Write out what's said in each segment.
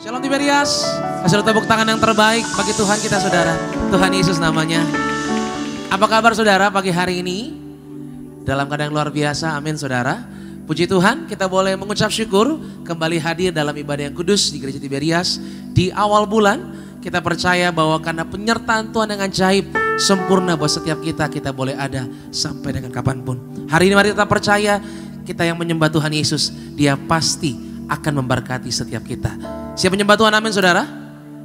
Shalom Tiberias, kasih tepuk tangan yang terbaik bagi Tuhan kita saudara. Tuhan Yesus namanya. Apa kabar saudara pagi hari ini? Dalam keadaan luar biasa, amin saudara. Puji Tuhan, kita boleh mengucap syukur kembali hadir dalam ibadah yang kudus di Gereja Tiberias. Di awal bulan, kita percaya bahwa karena penyertaan Tuhan yang ajaib, sempurna buat setiap kita boleh ada sampai dengan kapanpun. Hari ini mari kita percaya, kita yang menyembah Tuhan Yesus, Dia pasti akan memberkati setiap kita. Siap menyembah Tuhan, amin saudara?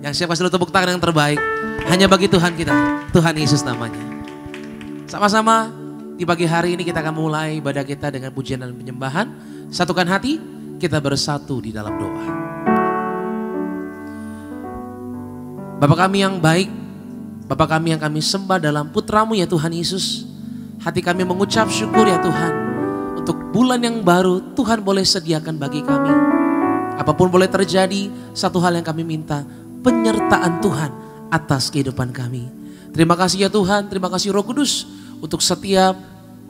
Yang siap kasih tepuk tangan yang terbaik hanya bagi Tuhan kita, Tuhan Yesus namanya. Sama-sama di pagi hari ini kita akan mulai ibadah kita dengan pujian dan penyembahan. Satukan hati, kita bersatu di dalam doa. Bapa kami yang baik, Bapa kami yang kami sembah dalam putra-Mu ya Tuhan Yesus. Hati kami mengucap syukur ya Tuhan. Untuk bulan yang baru Tuhan boleh sediakan bagi kami. Apapun boleh terjadi, satu hal yang kami minta, penyertaan Tuhan atas kehidupan kami. Terima kasih ya Tuhan, terima kasih Roh Kudus untuk setiap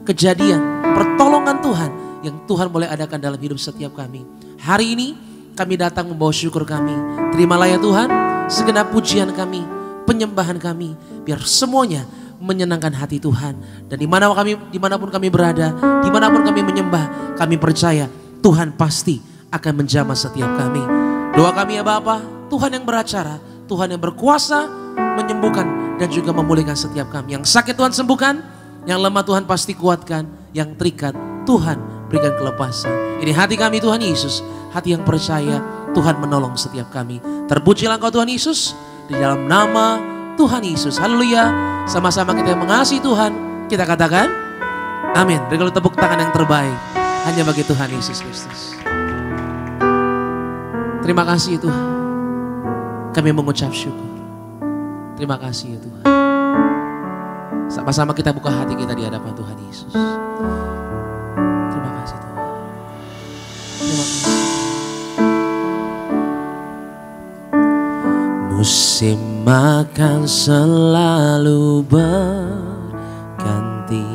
kejadian, pertolongan Tuhan yang Tuhan boleh adakan dalam hidup setiap kami. Hari ini kami datang membawa syukur kami. Terimalah ya Tuhan segenap pujian kami, penyembahan kami, biar semuanya menyenangkan hati Tuhan. Dan dimanapun kami berada, dimanapun kami menyembah, kami percaya Tuhan pasti akan menjamah setiap kami. Doa kami ya Bapa, Tuhan yang beracara, Tuhan yang berkuasa menyembuhkan dan juga memulihkan setiap kami. Yang sakit Tuhan sembuhkan, yang lemah Tuhan pasti kuatkan, yang terikat Tuhan berikan kelepasan. Ini hati kami Tuhan Yesus, hati yang percaya Tuhan menolong setiap kami. Terpujilah Engkau Tuhan Yesus, di dalam nama Tuhan Yesus. Haleluya. Sama-sama kita yang mengasihi Tuhan, kita katakan amin. Berikan tepuk tangan yang terbaik hanya bagi Tuhan Yesus Kristus. Terima kasih Tuhan, kami mengucap syukur. Terima kasih ya Tuhan. Sama-sama kita buka hati kita di hadapan Tuhan Yesus. Terima kasih Tuhan. Terima kasih. Musim makan selalu berganti,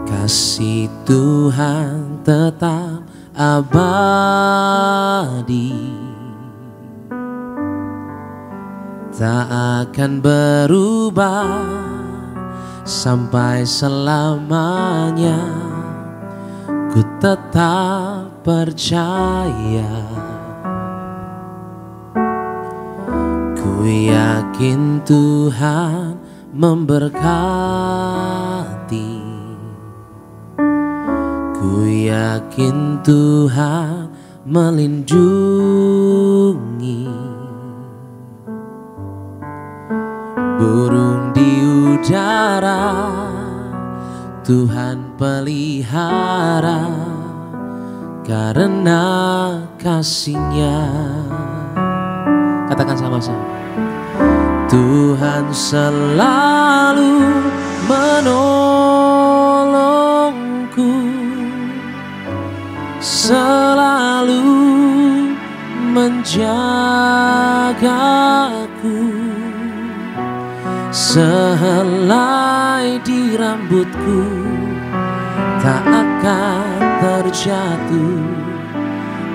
kasih Tuhan tetap abadi, tak akan berubah sampai selamanya. Ku tetap percaya, ku yakin Tuhan memberkati, ku yakin Tuhan melindungi. Burung di udara Tuhan pelihara karena kasih-Nya. Katakan sama-sama. Tuhan selalu menolongku, selalu menjagaku, sehelai di rambutku tak akan terjatuh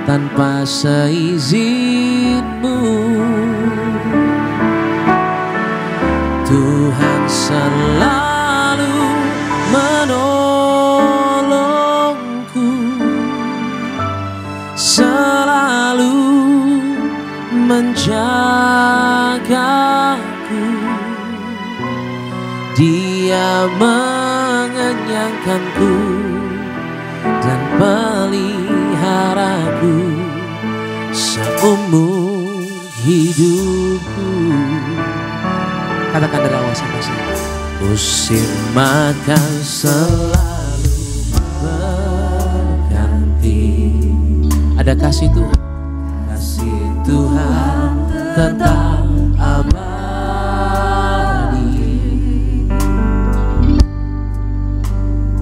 tanpa seizinmu. Tuhan selalu menolongku, selalu menjagaku. Dia mengenyangkanku dan peliharaku seumur hidupku. Katakan dari awal sampai selesai. Musim makan selalu berganti. Ada kasih Tuhan, kasih Tuhan tetap abadi,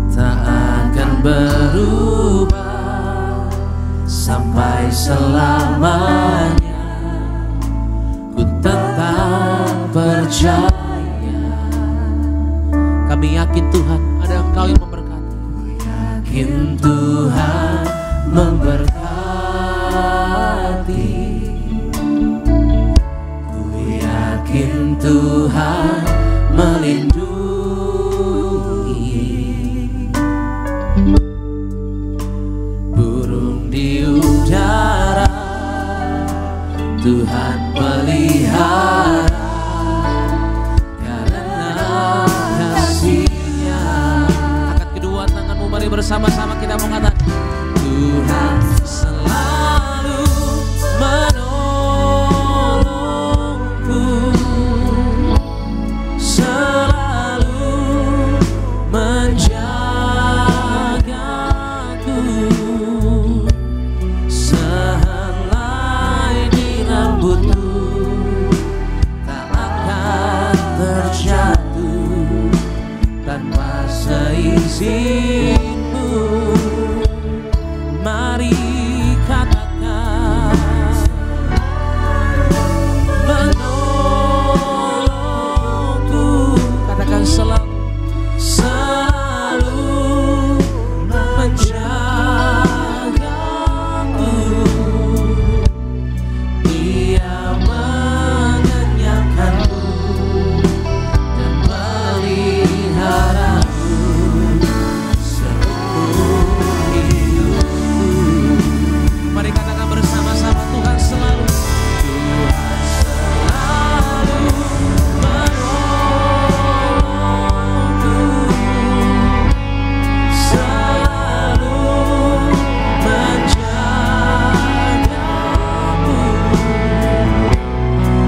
tak akan berubah sampai selamanya. Ku tetap percaya, kami yakin Tuhan ada Engkau yang memberkati. Ku yakin Tuhan memberkati, Tuhan pelihara karena kasih-Nya. Angkat kedua tanganmu, mari bersama-sama kita mengatakan Tuhan selalu menolongku, selalu menjagaku, sehelai di rambutku tak akan terjatuh tanpa seizin-Mu. Mari katakan menolongku, katakan selalu, selalu menjagaku, Dia mengenyangkanku dan meliharaku seumur hidupku. Mari katakan bersama-sama Tuhan selalu, Tuhan selalu menolongku, selalu menjagaku,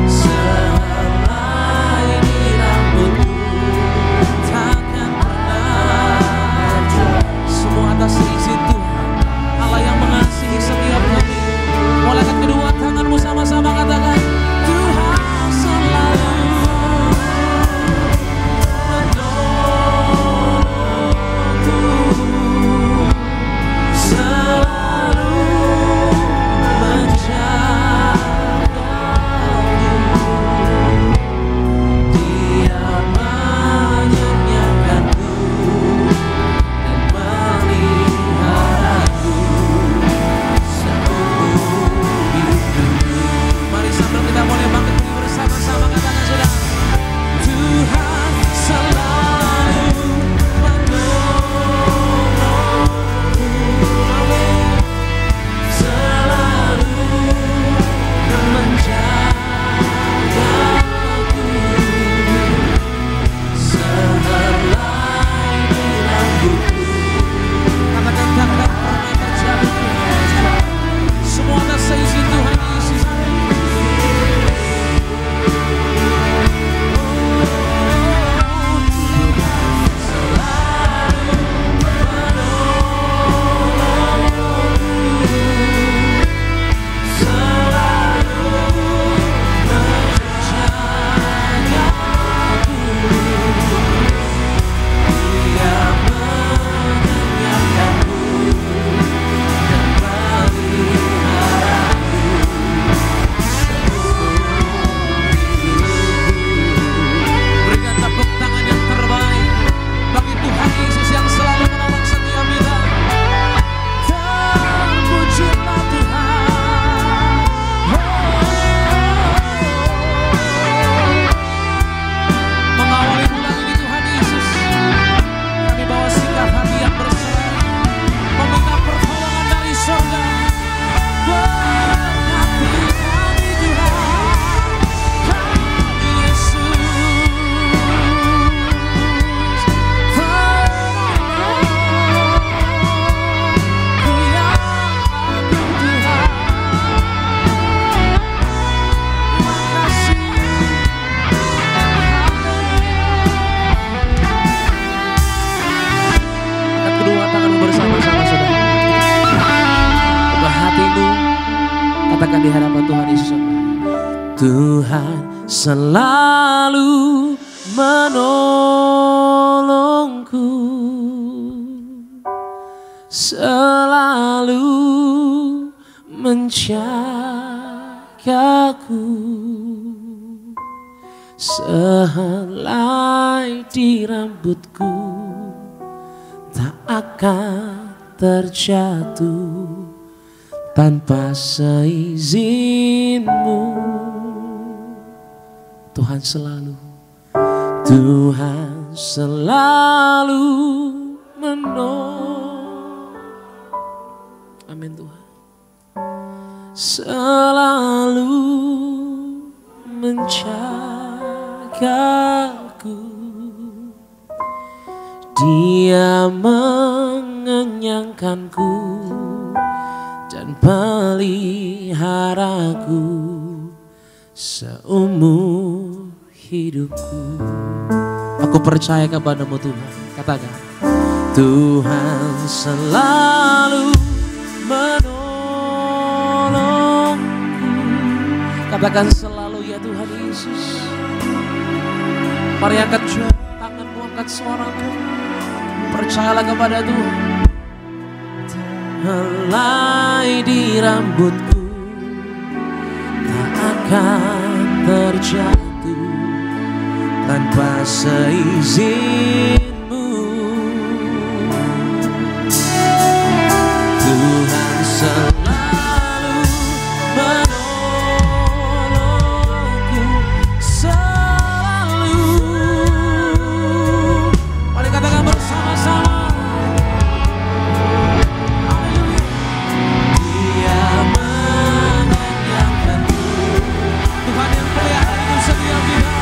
sehelai di rambutku takkan pernah jatuh. Semua atas izin Tuhan Allah yang mengasihi setiap kami. Mulai kedua tanganmu sama-sama katakan Tuhan selalu menolongku, selalu menjagaku, Dia mengenyangkanku dan meliharaku seumur hidupku. Mari sambil kita mulai bangkit berdiri bersama-sama katakan sudah, Tuhan selalu menolongku, amin, selalu menjagaku, sehelai di rambutku katakan takkan pernah terjatuh. Semua atas seizin Tuhan Yesus. Berikan tepuk tangan yang terbaik bagi Tuhan Yesus yang selalu menolong setiap kita. Terpujilah Tuhan. Mengawali bulan ini Tuhan Yesus, kami bawa sikap hati yang berserah, meminta pertolongan dari surga. Berkati kami Tuhan, kami Yesus, Ku yang agung Tuhan. Terima kasih. Angkat kedua tanganmu bersama-sama saudara. Buka hatimu, katakan di hadapan Tuhan Yesus. Tuhan selalu menolongku, selalu menjagaku, sehelai di rambutku tak akan terjatuh tanpa seizin-Mu. Tuhan selalu, Tuhan selalu menolong. Amin Tuhan. selalu menjagaku. Dia mengenyangkanku dan peliharaku seumur hidupku. Aku percaya kepadamu Tuhan. Katakan, Tuhan selalu menolongku. Katakan selalu ya Tuhan Yesus. Mari angkat tanganmu, angkat suaramu. Percayalah kepada Tuhan. Helai di rambutku tak akan terjatuh tanpa seizinmu. Tuhan selalu menolongku, selalu. Mari katakan bersama-sama. Dia mengenyangkanku. Tuhan yang pelihara itu setiap kita.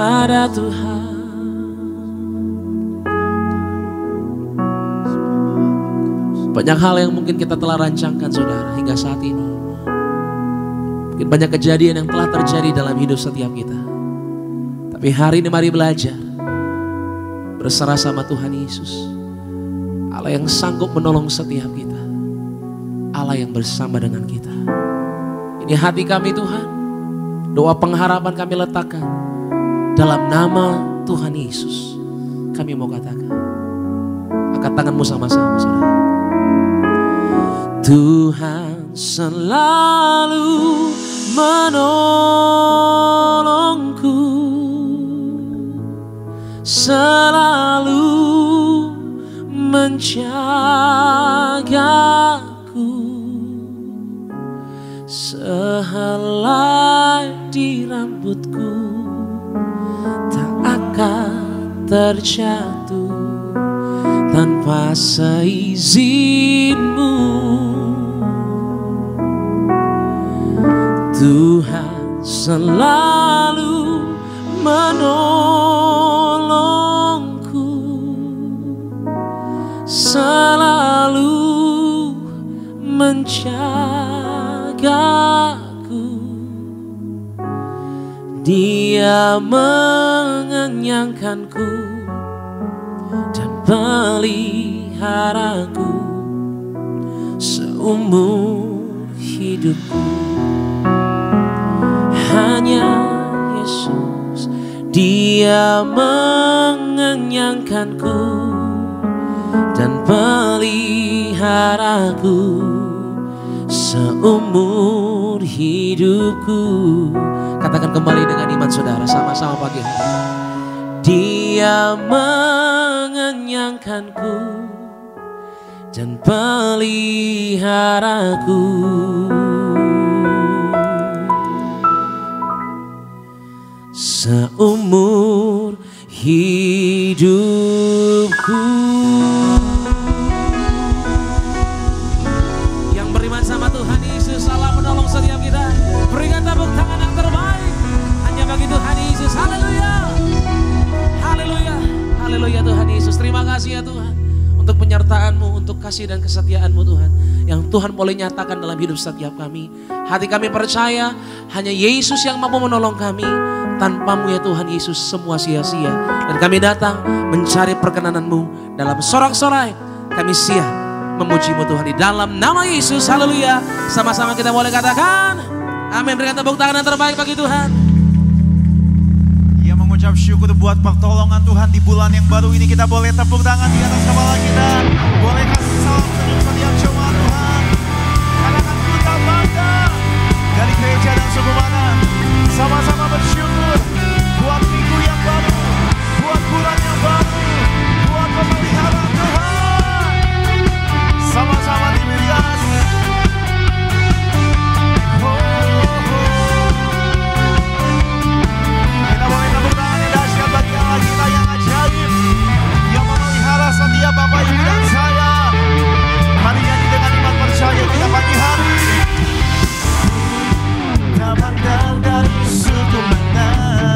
pada Tuhan. Banyak hal yang mungkin kita telah rancangkan saudara hingga saat ini. Mungkin banyak kejadian yang telah terjadi dalam hidup setiap kita. Tapi hari ini mari belajar berserah sama Tuhan Yesus. Allah yang sanggup menolong setiap kita. Allah yang bersama dengan kita. Ini hati kami Tuhan. Doa pengharapan kami letakkan dalam nama Tuhan Yesus. Kami mau katakan, angkat tanganmu sama-sama saudara. Tuhan selalu menolongku, selalu menjagaku, sehelai di rambutku tak akan terjatuh tanpa seizinmu. Tuhan selalu menolongku, selalu menjagaku. Dia mengenyangkanku dan peliharaku seumur hidupku. Hanya Yesus, Dia mengenyangkanku dan peliharaku seumur hidupku. Katakan kembali dengan iman saudara, sama-sama pagi hari. Dia mengenyangkanku dan peliharaku seumur hidupku. Yang beriman sama Tuhan Yesus, Allah menolong setiap kita. Berikan tepuk tangan yang terbaik hanya bagi Tuhan Yesus. Haleluya, haleluya, haleluya Tuhan Yesus. Terima kasih ya Tuhan untuk penyertaan-Mu, untuk kasih dan kesetiaan-Mu Tuhan, yang Tuhan boleh nyatakan dalam hidup setiap kami. Hati kami percaya hanya Yesus yang mampu menolong kami. Tanpa-Mu ya Tuhan Yesus semua sia-sia. Dan kami datang mencari perkenan-Mu dalam sorak-sorai. Kami siap memuji-Mu Tuhan di dalam nama Yesus. Haleluya. Sama-sama kita boleh katakan amin. Berikan tepuk tangan yang terbaik bagi Tuhan. Ia mengucap syukur buat pertolongan Tuhan di bulan yang baru ini. Kita boleh tepuk tangan di atas kepala kita. Boleh kasih salam senyum setiap jemaat Tuhan. Katakan kita bangga dari gereja dan suku mana. Sama-sama bersyukur buat minggu yang baru, buat bulan yang baru, buat pemeliharaan Tuhan. Sama-sama diberikan. Kita boleh tepuk tangan yang dahsyat bagi Allah kita yang ajaib, yang memelihara setiap Bapak Ibu dan saya. Mari nyanyi dengan iman percaya kita pagi hari. Tak pandang dari suku mana,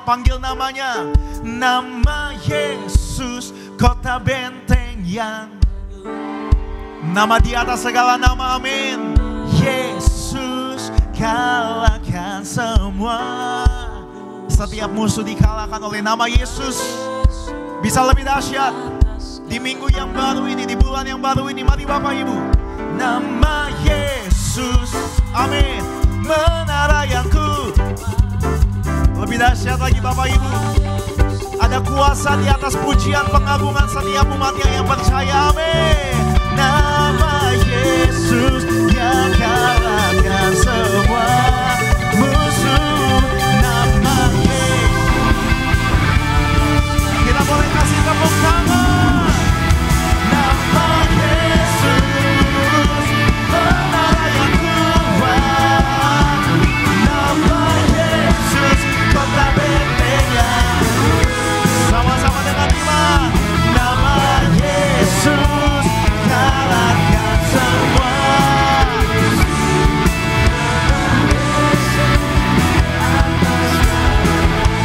kuat panggil namanya. Nama Yesus, kota benteng yang, nama di atas segala nama, amin. Yesus kalahkan semua. Setiap musuh dikalahkan oleh nama Yesus. Bisa lebih dahsyat di minggu yang baru ini, di bulan yang baru ini. Mari Bapak Ibu, nama Yesus, amin, menara yang kuat. Lebih dahsyat lagi Bapak Ibu, ada kuasa di atas pujian pengagungan setiap umat yang percaya, amin. Nama Yesus yang kalahkan semua musuh. Nama Yesus, kita boleh kasih tepuk tangan. Nama Yesus, menara yang kuat. Nama Yesus, kota benteng yang, sama-sama dengan iman. Nama Yesus kalahkan semua.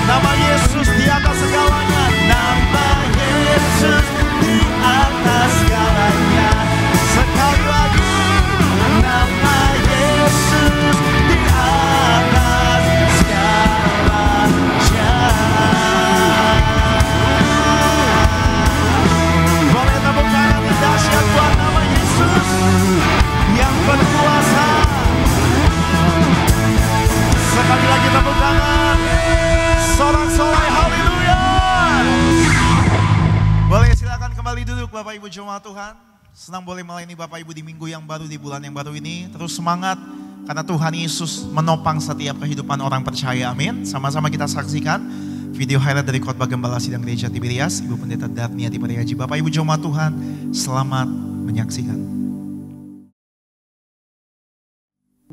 Nama Yesus di atas segalanya. Nama Yesus di atas segalanya. Sekali lagi, nama Yesus di atas segalanya. Boleh tepuk tangan yang dahsyat buat nama Yesus yang berkuasa. Sekali lagi tepuk tangan. Sorak-sorai haleluya. Boleh silakan kembali duduk Bapak Ibu jemaat Tuhan. Senang boleh melayani Bapak Ibu di minggu yang baru, di bulan yang baru ini. Terus semangat karena Tuhan Yesus menopang setiap kehidupan orang percaya, amin. Sama-sama kita saksikan video highlight dari khotbah Gembala Sidang Gereja Tiberias, Ibu Pendeta Darniati Pariaji. Bapak Ibu jemaat Tuhan, selamat menyaksikan.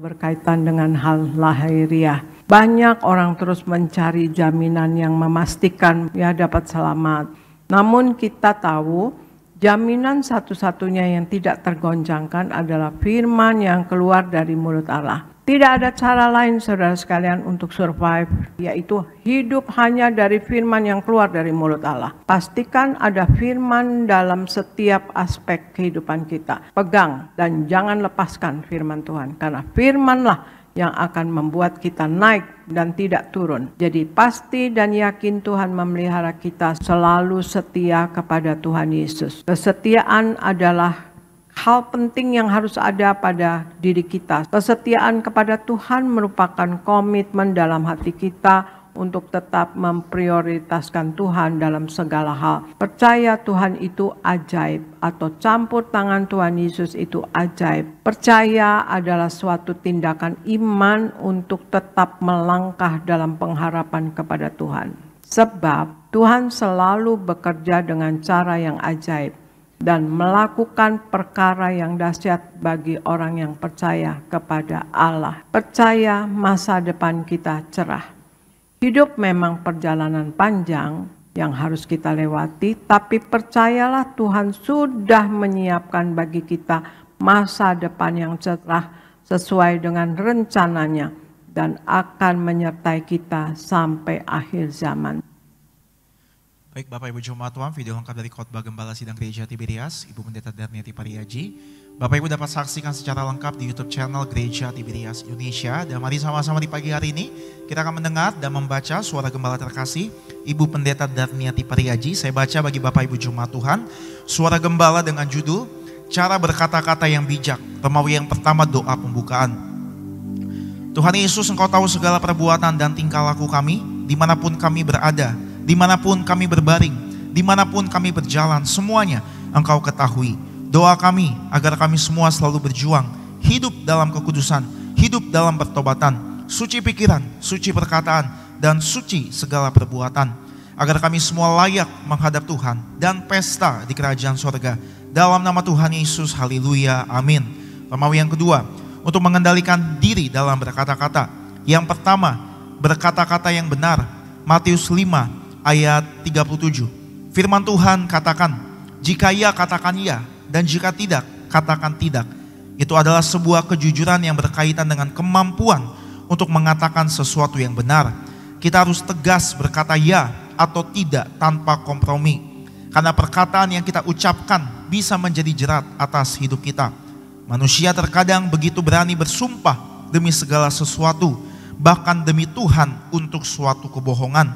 Berkaitan dengan hal lahiriah, banyak orang terus mencari jaminan yang memastikan ya dapat selamat. Namun kita tahu jaminan satu-satunya yang tidak tergoncangkan adalah firman yang keluar dari mulut Allah. Tidak ada cara lain saudara sekalian untuk survive, yaitu hidup hanya dari firman yang keluar dari mulut Allah. Pastikan ada firman dalam setiap aspek kehidupan kita. Pegang dan jangan lepaskan firman Tuhan, karena firmanlah yang akan membuat kita naik dan tidak turun. Jadi pasti dan yakin Tuhan memelihara kita selalu setia kepada Tuhan Yesus. Kesetiaan adalah hal penting yang harus ada pada diri kita. Kesetiaan kepada Tuhan merupakan komitmen dalam hati kita untuk tetap memprioritaskan Tuhan dalam segala hal. Percaya Tuhan itu ajaib, atau campur tangan Tuhan Yesus itu ajaib. Percaya adalah suatu tindakan iman untuk tetap melangkah dalam pengharapan kepada Tuhan. Sebab Tuhan selalu bekerja dengan cara yang ajaib dan melakukan perkara yang dahsyat bagi orang yang percaya kepada Allah. Percaya masa depan kita cerah. Hidup memang perjalanan panjang yang harus kita lewati, tapi percayalah Tuhan sudah menyiapkan bagi kita masa depan yang cerah sesuai dengan rencananya dan akan menyertai kita sampai akhir zaman. Baik Bapak Ibu jemaat Tuhan, video lengkap dari khotbah Gembala Sidang Gereja Tiberias, Ibu Pendeta Darniati Pariaji. Bapak Ibu dapat saksikan secara lengkap di YouTube channel Gereja Tiberias Indonesia. Dan mari sama-sama di pagi hari ini kita akan mendengar dan membaca suara gembala terkasih Ibu Pendeta Darniati Pariaji. Saya baca bagi Bapak Ibu jemaat Tuhan, suara gembala dengan judul Cara Berkata-kata yang Bijak. Romawi yang pertama, doa pembukaan. Tuhan Yesus, Engkau tahu segala perbuatan dan tingkah laku kami, dimanapun kami berada, dimanapun kami berbaring, dimanapun kami berjalan, semuanya Engkau ketahui. Doa kami agar kami semua selalu berjuang, hidup dalam kekudusan, hidup dalam pertobatan, suci pikiran, suci perkataan, dan suci segala perbuatan. Agar kami semua layak menghadap Tuhan dan pesta di kerajaan sorga. Dalam nama Tuhan Yesus, haleluya, amin. Romawi yang kedua, untuk mengendalikan diri dalam berkata-kata. Yang pertama, berkata-kata yang benar. Matius 5 ayat 37. Firman Tuhan katakan, jika ya katakan ya, dan jika tidak, katakan tidak. Itu adalah sebuah kejujuran yang berkaitan dengan kemampuan untuk mengatakan sesuatu yang benar. kita harus tegas berkata ya atau tidak tanpa kompromi. Karena perkataan yang kita ucapkan bisa menjadi jerat atas hidup kita. Manusia terkadang begitu berani bersumpah demi segala sesuatu, bahkan demi Tuhan untuk suatu kebohongan.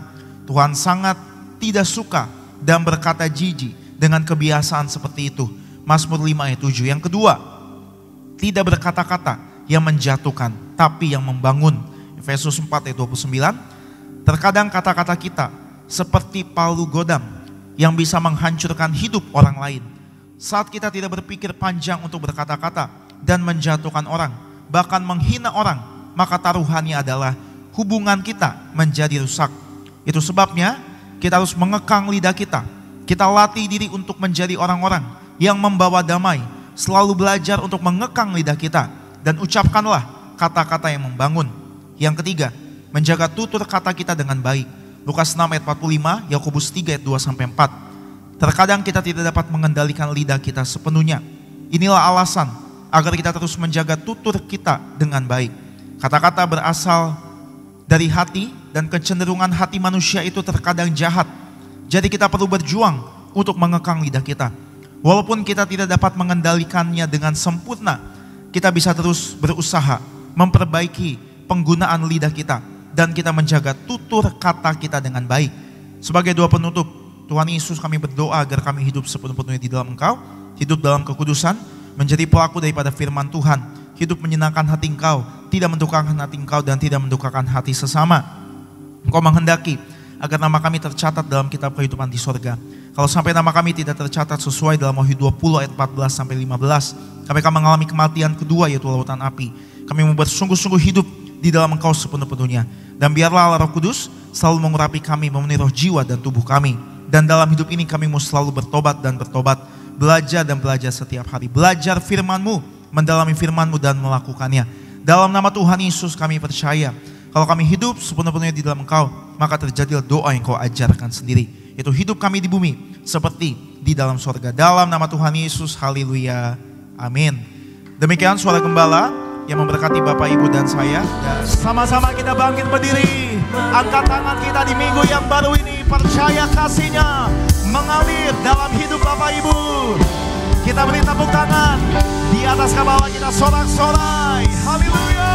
Tuhan sangat tidak suka dan berkata jijik dengan kebiasaan seperti itu. Mazmur 5 ayat 7. Yang kedua, tidak berkata-kata yang menjatuhkan, tapi yang membangun. Efesus 4 ayat 29. Terkadang kata-kata kita seperti palu godam yang bisa menghancurkan hidup orang lain. Saat kita tidak berpikir panjang untuk berkata-kata dan menjatuhkan orang, bahkan menghina orang, maka taruhannya adalah hubungan kita menjadi rusak. Itu sebabnya kita harus mengekang lidah kita. Kita latih diri untuk menjadi orang-orang yang membawa damai. Selalu belajar untuk mengekang lidah kita dan ucapkanlah kata-kata yang membangun. Yang ketiga, menjaga tutur kata kita dengan baik. Lukas 6 ayat 45, Yakobus 3 ayat 2-4. Terkadang kita tidak dapat mengendalikan lidah kita sepenuhnya. Inilah alasan agar kita terus menjaga tutur kita dengan baik. Kata-kata berasal dari hati dan kecenderungan hati manusia itu terkadang jahat. Jadi kita perlu berjuang untuk mengekang lidah kita. Walaupun kita tidak dapat mengendalikannya dengan sempurna, kita bisa terus berusaha memperbaiki penggunaan lidah kita. Dan kita menjaga tutur kata kita dengan baik. Sebagai doa penutup, Tuhan Yesus, kami berdoa agar kami hidup sepenuh-penuhnya di dalam Engkau, hidup dalam kekudusan, menjadi pelaku daripada firman Tuhan, hidup menyenangkan hati Engkau, tidak mendukakan hati Engkau dan tidak mendukakan hati sesama. Engkau menghendaki agar nama kami tercatat dalam kitab kehidupan di sorga. Kalau sampai nama kami tidak tercatat sesuai dalam Wahyu 20 ayat 14-15, kami akan mengalami kematian kedua, yaitu lautan api. Kami mau bersungguh-sungguh hidup di dalam Engkau sepenuh-penuhnya. Dan biarlah Allah Roh Kudus selalu mengurapi kami, memenuhi roh, jiwa, dan tubuh kami. Dan dalam hidup ini kami mau selalu bertobat dan bertobat, belajar dan belajar setiap hari. Belajar firman-Mu, mendalami firman-Mu dan melakukannya. Dalam nama Tuhan Yesus kami percaya, kalau kami hidup sepenuh-penuhnya di dalam Engkau, maka terjadilah doa yang Kau ajarkan sendiri. Itu hidup kami di bumi seperti di dalam surga. Dalam nama Tuhan Yesus, haleluya, amin. Demikian suara gembala yang memberkati Bapak, Ibu, dan saya. Dan sama-sama kita bangkit berdiri. Angkat tangan kita di minggu yang baru ini. Percaya kasih-Nya mengalir dalam hidup Bapak, Ibu. Kita beri tepuk tangan. Di atas kepala kita sorak-sorai. Haleluya.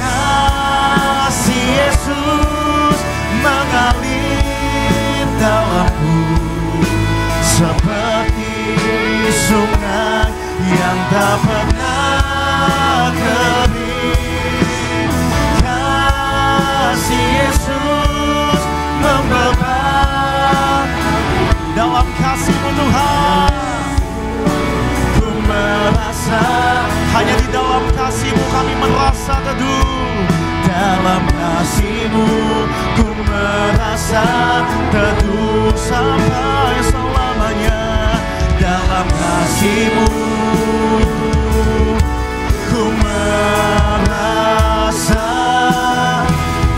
Kasih Yesus mengalir dalamku seperti sungai yang tak pernah kering. Kasih Yesus membebas. Dalam kasih-Mu Tuhan, ku merasa, hanya di dalam kasih-Mu kami merasa teduh. Dalam kasih-Mu ku merasa teduh sampai selamanya. Dalam kasih-Mu ku merasa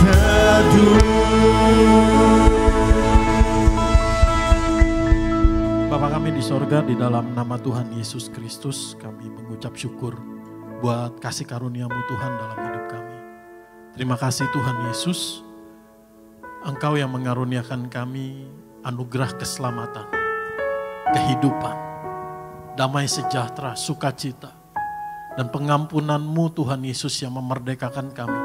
teduh. Bapa kami di sorga, di dalam nama Tuhan Yesus Kristus kami mengucap syukur buat kasih karunia-Mu Tuhan dalam hidup kami. Terima kasih Tuhan Yesus, Engkau yang mengaruniakan kami anugerah keselamatan, kehidupan, damai sejahtera, sukacita, dan pengampunan-Mu Tuhan Yesus yang memerdekakan kami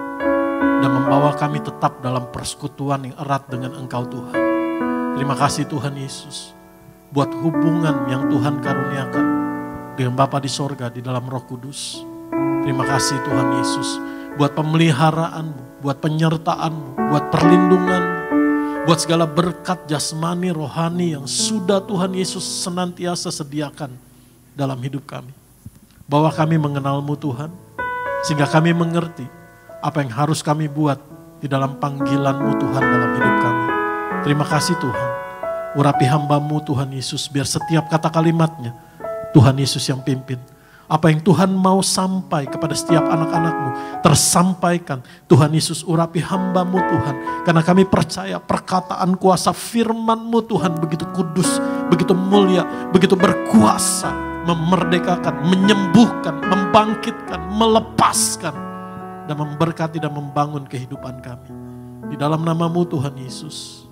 dan membawa kami tetap dalam persekutuan yang erat dengan Engkau Tuhan. Terima kasih Tuhan Yesus buat hubungan yang Tuhan karuniakan dengan Bapa di sorga di dalam Roh Kudus. Terima kasih Tuhan Yesus buat pemeliharaan-Mu, buat penyertaan-Mu, buat perlindungan-Mu, buat segala berkat jasmani, rohani yang sudah Tuhan Yesus senantiasa sediakan dalam hidup kami. Bahwa kami mengenal-Mu Tuhan, sehingga kami mengerti apa yang harus kami buat di dalam panggilan-Mu Tuhan dalam hidup kami. Terima kasih Tuhan, urapi hamba-Mu Tuhan Yesus, biar setiap kata kalimatnya Tuhan Yesus yang pimpin. Apa yang Tuhan mau sampai kepada setiap anak-anak-Mu tersampaikan. Tuhan Yesus urapi hamba-Mu Tuhan. Karena kami percaya perkataan kuasa firman-Mu Tuhan begitu kudus, begitu mulia, begitu berkuasa. Memerdekakan, menyembuhkan, membangkitkan, melepaskan. dan memberkati dan membangun kehidupan kami. Di dalam nama-Mu Tuhan Yesus,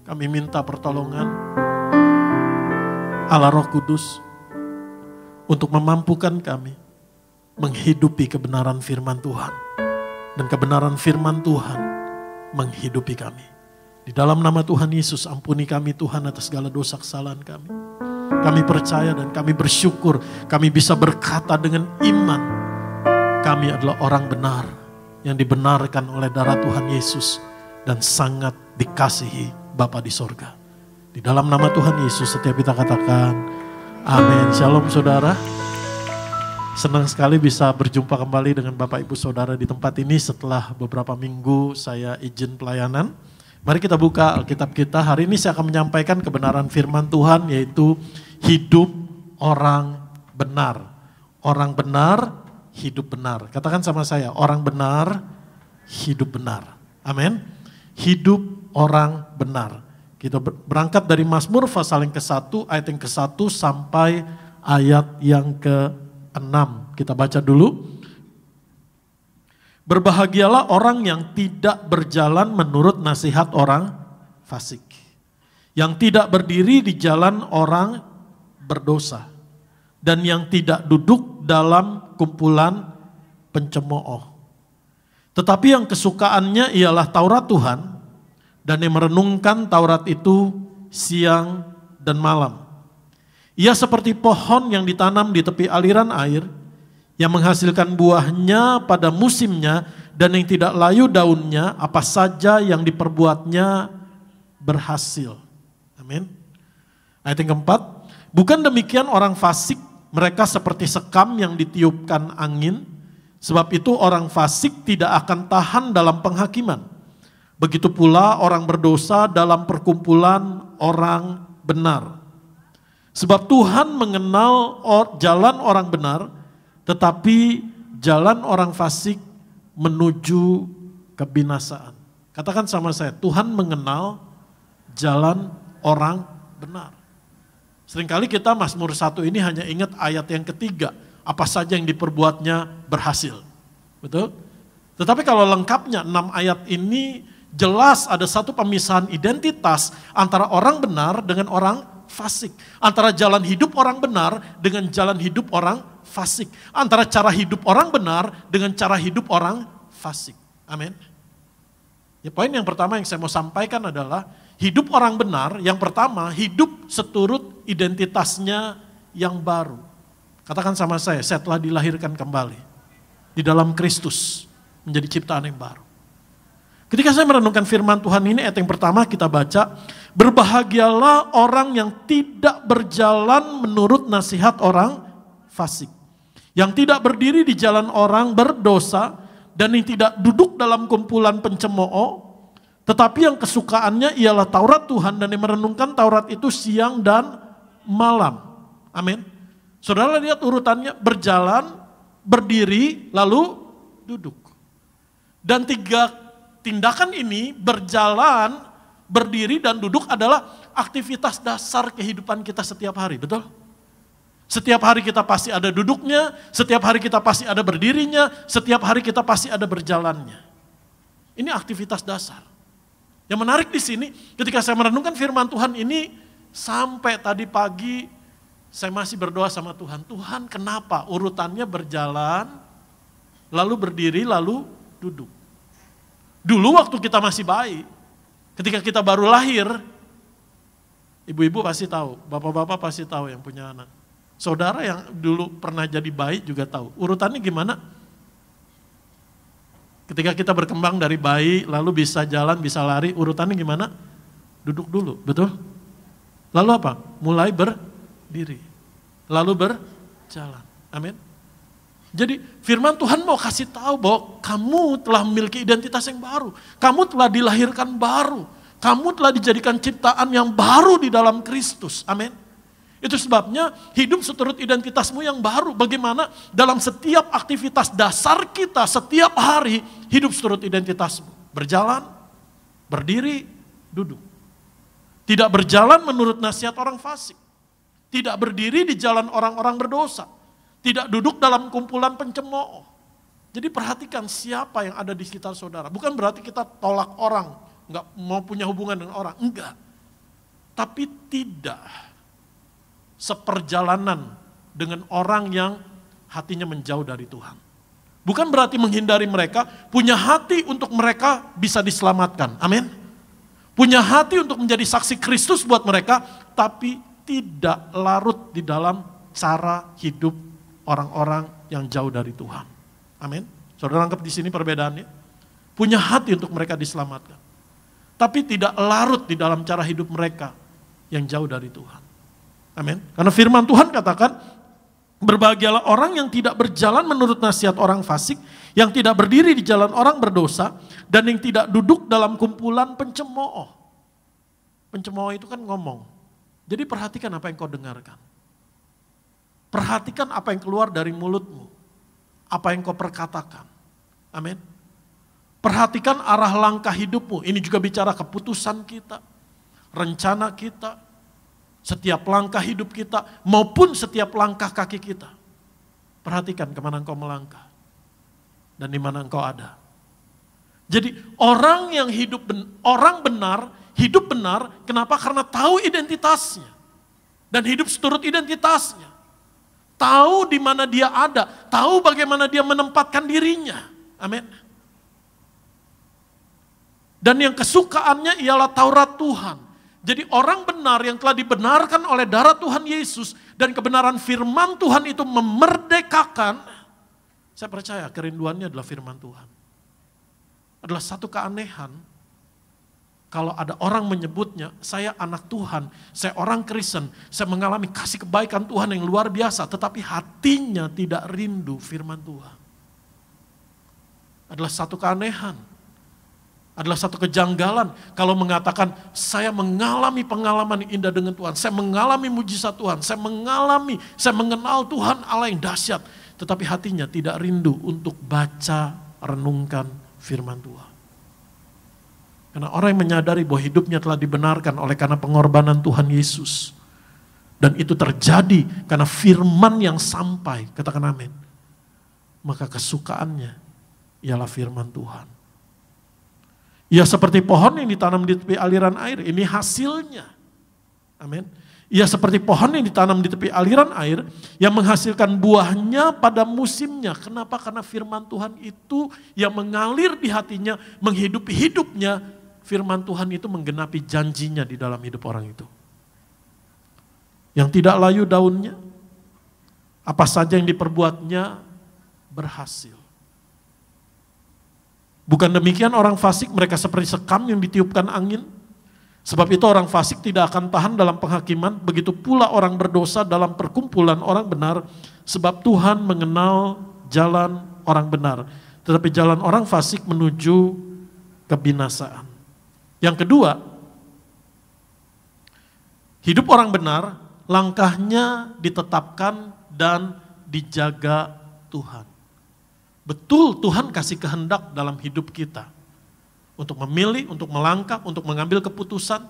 kami minta pertolongan Allah Roh Kudus untuk memampukan kami menghidupi kebenaran firman Tuhan. Dan kebenaran firman Tuhan menghidupi kami. Di dalam nama Tuhan Yesus, ampuni kami Tuhan atas segala dosa kesalahan kami. Kami percaya dan kami bersyukur kami bisa berkata dengan iman. Kami adalah orang benar yang dibenarkan oleh darah Tuhan Yesus dan sangat dikasihi Bapa di sorga. Di dalam nama Tuhan Yesus setiap kita katakan amin. Shalom saudara. Senang sekali bisa berjumpa kembali dengan Bapak Ibu Saudara di tempat ini setelah beberapa minggu saya izin pelayanan. Mari kita buka Alkitab kita. Hari ini saya akan menyampaikan kebenaran firman Tuhan, yaitu hidup orang benar. Orang benar, hidup benar. Katakan sama saya, orang benar, hidup benar. Amin. Hidup orang benar. Kita berangkat dari Mazmur pasal yang ke-1, ayat yang ke-1 sampai ayat yang ke-6. Kita baca dulu. Berbahagialah orang yang tidak berjalan menurut nasihat orang fasik, yang tidak berdiri di jalan orang berdosa, dan yang tidak duduk dalam kumpulan pencemooh. Tetapi yang kesukaannya ialah Taurat Tuhan, dan yang merenungkan Taurat itu siang dan malam. Ia seperti pohon yang ditanam di tepi aliran air, yang menghasilkan buahnya pada musimnya, dan yang tidak layu daunnya, apa saja yang diperbuatnya berhasil. Amin. Ayat yang keempat, bukan demikian orang fasik, mereka seperti sekam yang ditiupkan angin, sebab itu orang fasik tidak akan tahan dalam penghakiman. Begitu pula orang berdosa dalam perkumpulan orang benar. Sebab Tuhan mengenal jalan orang benar, tetapi jalan orang fasik menuju kebinasaan. Katakan sama saya, Tuhan mengenal jalan orang benar. Seringkali kita Mazmur 1 ini hanya ingat ayat yang ketiga, apa saja yang diperbuatnya berhasil. Betul? Tetapi kalau lengkapnya 6 ayat ini jelas ada satu pemisahan identitas antara orang benar dengan orang fasik. Antara jalan hidup orang benar dengan jalan hidup orang fasik. Antara cara hidup orang benar dengan cara hidup orang fasik. Amin. Ya, poin yang pertama yang saya mau sampaikan adalah hidup orang benar, yang pertama hidup seturut identitasnya yang baru. Katakan sama saya telah dilahirkan kembali di dalam Kristus menjadi ciptaan yang baru. Ketika saya merenungkan firman Tuhan ini, ayat yang pertama kita baca, berbahagialah orang yang tidak berjalan menurut nasihat orang fasik, yang tidak berdiri di jalan orang berdosa, dan yang tidak duduk dalam kumpulan pencemooh, tetapi yang kesukaannya ialah Taurat Tuhan, dan yang merenungkan Taurat itu siang dan malam. Amin. Saudara lihat urutannya, berjalan, berdiri, lalu duduk. Dan 3 tindakan ini, berjalan, berdiri, dan duduk adalah aktivitas dasar kehidupan kita setiap hari, betul? Setiap hari kita pasti ada duduknya, setiap hari kita pasti ada berdirinya, setiap hari kita pasti ada berjalannya. Ini aktivitas dasar. Yang menarik di sini, ketika saya merenungkan firman Tuhan ini, sampai tadi pagi saya masih berdoa sama Tuhan. Tuhan, kenapa urutannya berjalan, lalu berdiri, lalu duduk? Dulu waktu kita masih bayi, ketika kita baru lahir, ibu-ibu pasti tahu, bapak-bapak pasti tahu yang punya anak. Saudara yang dulu pernah jadi bayi juga tahu. Urutannya gimana? Ketika kita berkembang dari bayi, lalu bisa jalan, bisa lari, urutannya gimana? Duduk dulu, betul? Lalu apa? Mulai berdiri, lalu berjalan. Amin. Jadi firman Tuhan mau kasih tahu bahwa kamu telah memiliki identitas yang baru. Kamu telah dilahirkan baru. Kamu telah dijadikan ciptaan yang baru di dalam Kristus. Amin. Itu sebabnya hidup seturut identitasmu yang baru. Bagaimana dalam setiap aktivitas dasar kita setiap hari hidup seturut identitasmu. Berjalan, berdiri, duduk. Tidak berjalan menurut nasihat orang fasik. Tidak berdiri di jalan orang-orang berdosa. Tidak duduk dalam kumpulan pencemooh. Jadi perhatikan siapa yang ada di sekitar saudara. Bukan berarti kita tolak orang, nggak mau punya hubungan dengan orang, enggak. Tapi tidak seperjalanan dengan orang yang hatinya menjauh dari Tuhan. Bukan berarti menghindari mereka, punya hati untuk mereka bisa diselamatkan. Amin. Punya hati untuk menjadi saksi Kristus buat mereka, tapi tidak larut di dalam cara hidup orang-orang yang jauh dari Tuhan. Amin. Saudara anggap di sini perbedaannya. Punya hati untuk mereka diselamatkan. Tapi tidak larut di dalam cara hidup mereka yang jauh dari Tuhan. Amin. Karena firman Tuhan katakan, berbahagialah orang yang tidak berjalan menurut nasihat orang fasik, yang tidak berdiri di jalan orang berdosa, dan yang tidak duduk dalam kumpulan pencemooh. Pencemooh itu kan ngomong. Jadi perhatikan apa yang kau dengarkan. Perhatikan apa yang keluar dari mulutmu. Apa yang kau perkatakan. Amin. Perhatikan arah langkah hidupmu. Ini juga bicara keputusan kita, rencana kita, setiap langkah hidup kita, maupun setiap langkah kaki kita. Perhatikan kemana engkau melangkah. Dan di mana engkau ada. Jadi orang yang orang benar, hidup benar, kenapa? Karena tahu identitasnya. Dan hidup seturut identitasnya. Tahu di mana dia ada, tahu bagaimana dia menempatkan dirinya. Amin. Dan yang kesukaannya ialah Taurat Tuhan. Jadi orang benar yang telah dibenarkan oleh darah Tuhan Yesus dan kebenaran firman Tuhan itu memerdekakan. Saya percaya kerinduannya adalah firman Tuhan. Adalah satu keanehan kalau ada orang menyebutnya, saya anak Tuhan, saya orang Kristen, saya mengalami kasih kebaikan Tuhan yang luar biasa, tetapi hatinya tidak rindu firman Tuhan. Adalah satu keanehan. Adalah satu kejanggalan kalau mengatakan saya mengalami pengalaman yang indah dengan Tuhan, saya mengalami mujizat Tuhan, saya mengenal Tuhan Allah yang dahsyat, tetapi hatinya tidak rindu untuk baca, renungkan firman Tuhan. Karena orang yang menyadari bahwa hidupnya telah dibenarkan oleh karena pengorbanan Tuhan Yesus. Dan itu terjadi karena firman yang sampai, katakan amin. Maka kesukaannya ialah firman Tuhan. Ia seperti pohon yang ditanam di tepi aliran air, ini hasilnya. Amin. Ia seperti pohon yang ditanam di tepi aliran air, yang menghasilkan buahnya pada musimnya. Kenapa? Karena firman Tuhan itu yang mengalir di hatinya, menghidupi hidupnya. Firman Tuhan itu menggenapi janjinya di dalam hidup orang itu. Yang tidak layu daunnya, apa saja yang diperbuatnya berhasil. Bukan demikian orang fasik, mereka seperti sekam yang ditiupkan angin. Sebab itu orang fasik tidak akan tahan dalam penghakiman, begitu pula orang berdosa dalam perkumpulan orang benar, sebab Tuhan mengenal jalan orang benar. Tetapi jalan orang fasik menuju kebinasaan. Yang kedua, hidup orang benar, langkahnya ditetapkan dan dijaga Tuhan. Betul Tuhan kasih kehendak dalam hidup kita. Untuk memilih, untuk melangkah, untuk mengambil keputusan.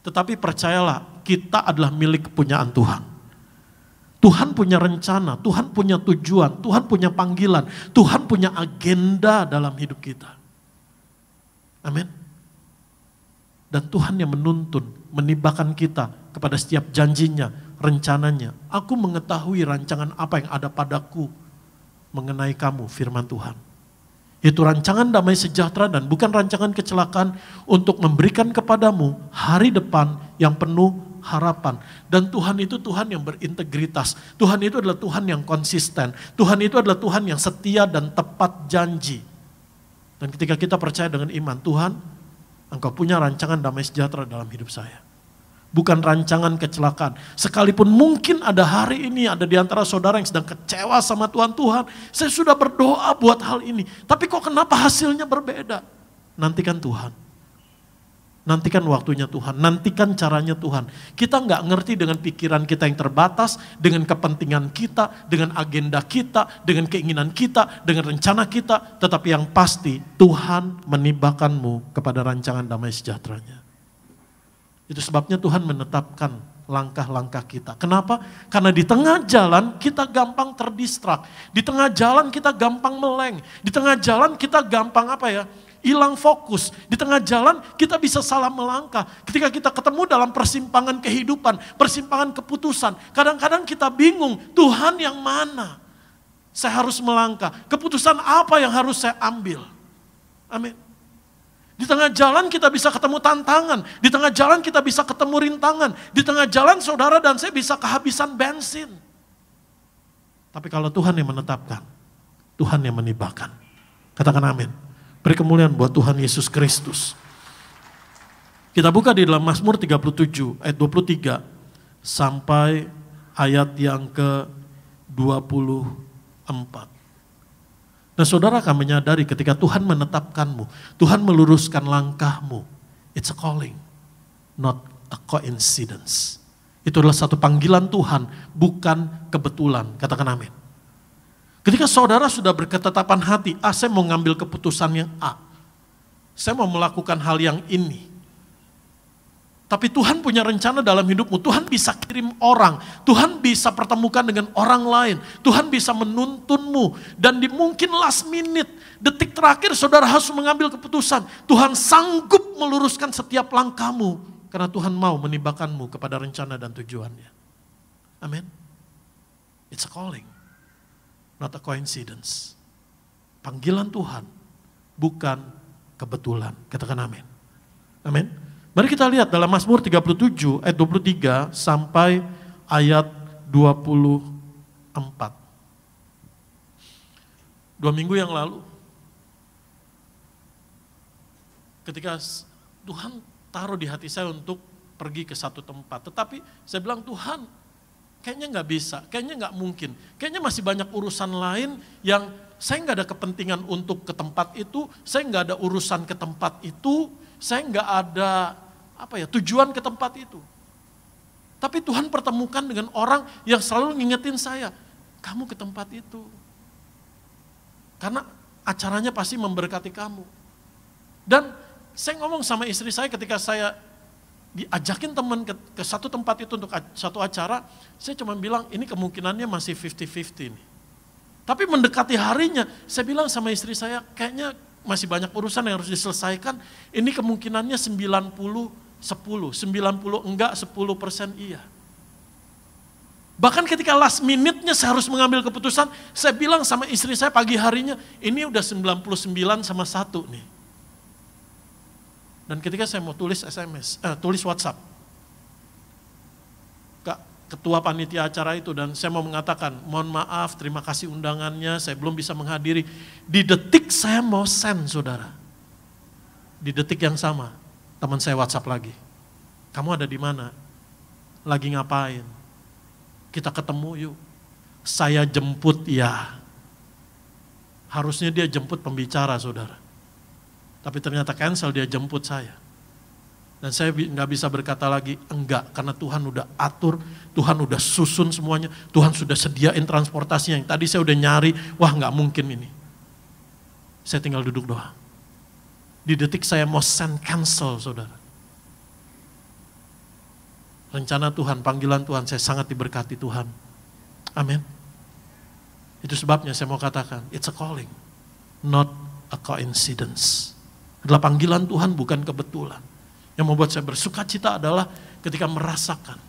Tetapi percayalah, kita adalah milik kepunyaan Tuhan. Tuhan punya rencana, Tuhan punya tujuan, Tuhan punya panggilan, Tuhan punya agenda dalam hidup kita. Amin. Dan Tuhan yang menuntun, menibakan kita kepada setiap janjinya, rencananya. Aku mengetahui rancangan apa yang ada padaku mengenai kamu, firman Tuhan. Itu rancangan damai sejahtera dan bukan rancangan kecelakaan untuk memberikan kepadamu hari depan yang penuh harapan. Dan Tuhan itu Tuhan yang berintegritas. Tuhan itu adalah Tuhan yang konsisten. Tuhan itu adalah Tuhan yang setia dan tepat janji. Dan ketika kita percaya dengan iman, Tuhan, Engkau punya rancangan damai sejahtera dalam hidup saya. Bukan rancangan kecelakaan. Sekalipun mungkin ada hari ini, ada di antara saudara yang sedang kecewa sama Tuhan. Tuhan, saya sudah berdoa buat hal ini. Tapi kok kenapa hasilnya berbeda? Nantikan Tuhan. Nantikan waktunya Tuhan, nantikan caranya Tuhan. Kita nggak ngerti dengan pikiran kita yang terbatas, dengan kepentingan kita, dengan agenda kita, dengan keinginan kita, dengan rencana kita. Tetapi yang pasti Tuhan menibakanmu kepada rancangan damai sejahteranya. Itu sebabnya Tuhan menetapkan langkah-langkah kita. Kenapa? Karena di tengah jalan kita gampang terdistrak. Di tengah jalan kita gampang meleng. Di tengah jalan kita gampang hilang fokus. Di tengah jalan kita bisa salah melangkah. Ketika kita ketemu dalam persimpangan kehidupan, persimpangan keputusan. Kadang-kadang kita bingung, Tuhan yang mana? Saya harus melangkah. Keputusan apa yang harus saya ambil? Amin. Di tengah jalan kita bisa ketemu tantangan. Di tengah jalan kita bisa ketemu rintangan. Di tengah jalan saudara dan saya bisa kehabisan bensin. Tapi kalau Tuhan yang menetapkan, Tuhan yang menibakan. Katakan amin. Beri kemuliaan buat Tuhan Yesus Kristus. Kita buka di dalam Mazmur 37 ayat 23 sampai ayat yang ke-24. Nah saudara akan menyadari ketika Tuhan menetapkanmu, Tuhan meluruskan langkahmu. It's a calling, not a coincidence. Itu adalah satu panggilan Tuhan, bukan kebetulan. Katakan amin. Ketika saudara sudah berketetapan hati, saya mau ngambil keputusan yang A. Saya mau melakukan hal yang ini. Tapi Tuhan punya rencana dalam hidupmu. Tuhan bisa kirim orang. Tuhan bisa pertemukan dengan orang lain. Tuhan bisa menuntunmu. Dan di mungkin last minute, detik terakhir saudara harus mengambil keputusan. Tuhan sanggup meluruskan setiap langkahmu. Karena Tuhan mau menibakanmu kepada rencana dan tujuannya. Amin. It's a calling, not a coincidence. Panggilan Tuhan, bukan kebetulan. Katakan amin. Amin. Mari kita lihat dalam Mazmur 37 ayat 23 sampai ayat 24. 2 minggu yang lalu, ketika Tuhan taruh di hati saya untuk pergi ke satu tempat. Tetapi saya bilang, Tuhan kayaknya nggak bisa, kayaknya nggak mungkin. Kayaknya masih banyak urusan lain yang saya nggak ada kepentingan untuk ke tempat itu, saya nggak ada urusan ke tempat itu, saya nggak ada tujuan ke tempat itu. Tapi Tuhan pertemukan dengan orang yang selalu ngingetin saya, kamu ke tempat itu. Karena acaranya pasti memberkati kamu. Dan saya ngomong sama istri saya ketika saya diajakin teman ke satu tempat itu untuk satu acara, saya cuma bilang ini kemungkinannya masih 50-50 nih. Tapi mendekati harinya, saya bilang sama istri saya, kayaknya masih banyak urusan yang harus diselesaikan, ini kemungkinannya 90-10 enggak, 10% iya. Bahkan ketika last minute-nya saya harus mengambil keputusan, saya bilang sama istri saya pagi harinya, ini udah 99-1 nih. Dan ketika saya mau tulis tulis WhatsApp, ketua panitia acara itu, dan saya mau mengatakan, mohon maaf, terima kasih undangannya, saya belum bisa menghadiri. Di detik saya mau send, saudara. Di detik yang sama, teman saya WhatsApp lagi. Kamu ada di mana? Lagi ngapain? Kita ketemu yuk. Saya jemput ya. Harusnya dia jemput pembicara, saudara. Tapi ternyata cancel, dia jemput saya. Dan saya nggak bisa berkata lagi enggak, karena Tuhan udah atur, Tuhan udah susun semuanya, Tuhan sudah sediain transportasinya. Yang tadi saya udah nyari, wah nggak mungkin ini. Saya tinggal duduk doang. Di detik saya mau send cancel, saudara. Rencana Tuhan, panggilan Tuhan, saya sangat diberkati Tuhan. Amin. Itu sebabnya saya mau katakan, it's a calling, not a coincidence. Adalah panggilan Tuhan, bukan kebetulan. Yang membuat saya bersuka cita adalah ketika merasakan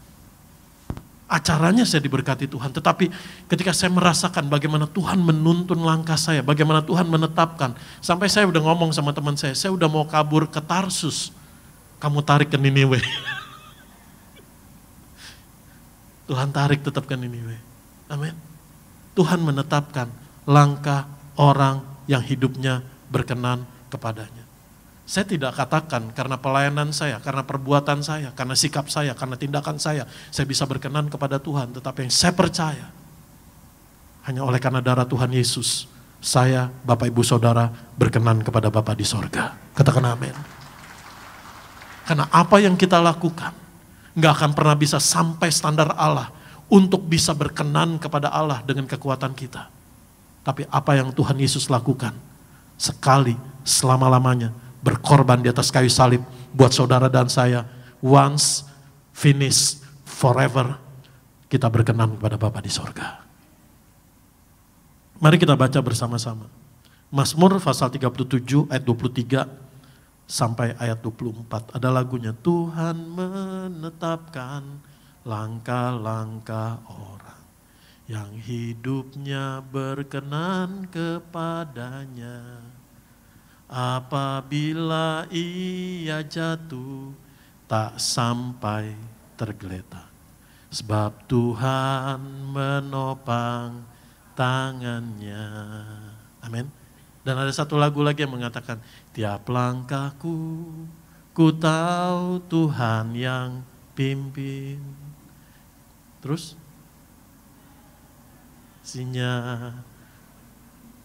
acaranya saya diberkati Tuhan. Tetapi ketika saya merasakan bagaimana Tuhan menuntun langkah saya, bagaimana Tuhan menetapkan. Sampai saya udah ngomong sama teman saya udah mau kabur ke Tarsus. Kamu tarik ke Niniwe. Tuhan tarik tetap ke Niniwe. Amin. Tuhan menetapkan langkah orang yang hidupnya berkenan kepadanya. Saya tidak katakan karena pelayanan saya, karena perbuatan saya, karena sikap saya, karena tindakan saya bisa berkenan kepada Tuhan. Tetapi yang saya percaya, hanya oleh karena darah Tuhan Yesus, saya, Bapak Ibu Saudara, berkenan kepada Bapa di sorga. Katakan amin. Karena apa yang kita lakukan, nggak akan pernah bisa sampai standar Allah untuk bisa berkenan kepada Allah dengan kekuatan kita. Tapi apa yang Tuhan Yesus lakukan, sekali selama-lamanya, berkorban di atas kayu salib buat saudara dan saya, once, finish, forever kita berkenan kepada Bapa di sorga. Mari kita baca bersama-sama. Mazmur pasal 37 ayat 23 sampai ayat 24. Ada lagunya. Tuhan menetapkan langkah-langkah orang yang hidupnya berkenan kepadanya. Apabila ia jatuh tak sampai tergeletak. Sebab Tuhan menopang tangannya. Amin. Dan ada satu lagu lagi yang mengatakan, tiap langkahku, ku tahu Tuhan yang pimpin. Terus, sinya,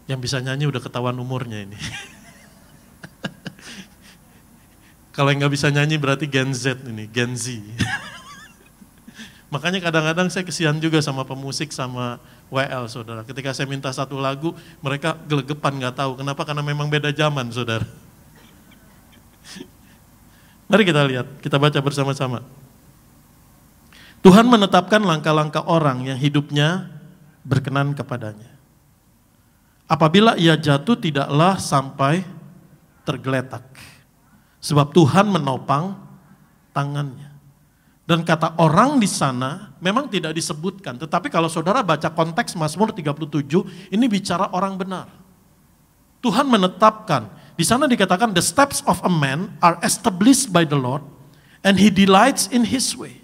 yang bisa nyanyi udah ketahuan umurnya ini. Kalau yang gak bisa nyanyi berarti Gen Z ini, Gen Z. Makanya kadang-kadang saya kesian juga sama pemusik sama WL, saudara. Ketika saya minta satu lagu, mereka gelegepan gak tahu. Kenapa? Karena memang beda zaman, saudara. Mari kita lihat, kita baca bersama-sama. Tuhan menetapkan langkah-langkah orang yang hidupnya berkenan kepadanya. Apabila ia jatuh tidaklah sampai tergeletak. Sebab Tuhan menopang tangannya. Dan kata orang di sana memang tidak disebutkan. Tetapi kalau saudara baca konteks Mazmur 37, ini bicara orang benar. Tuhan menetapkan. Di sana dikatakan the steps of a man are established by the Lord and he delights in his way.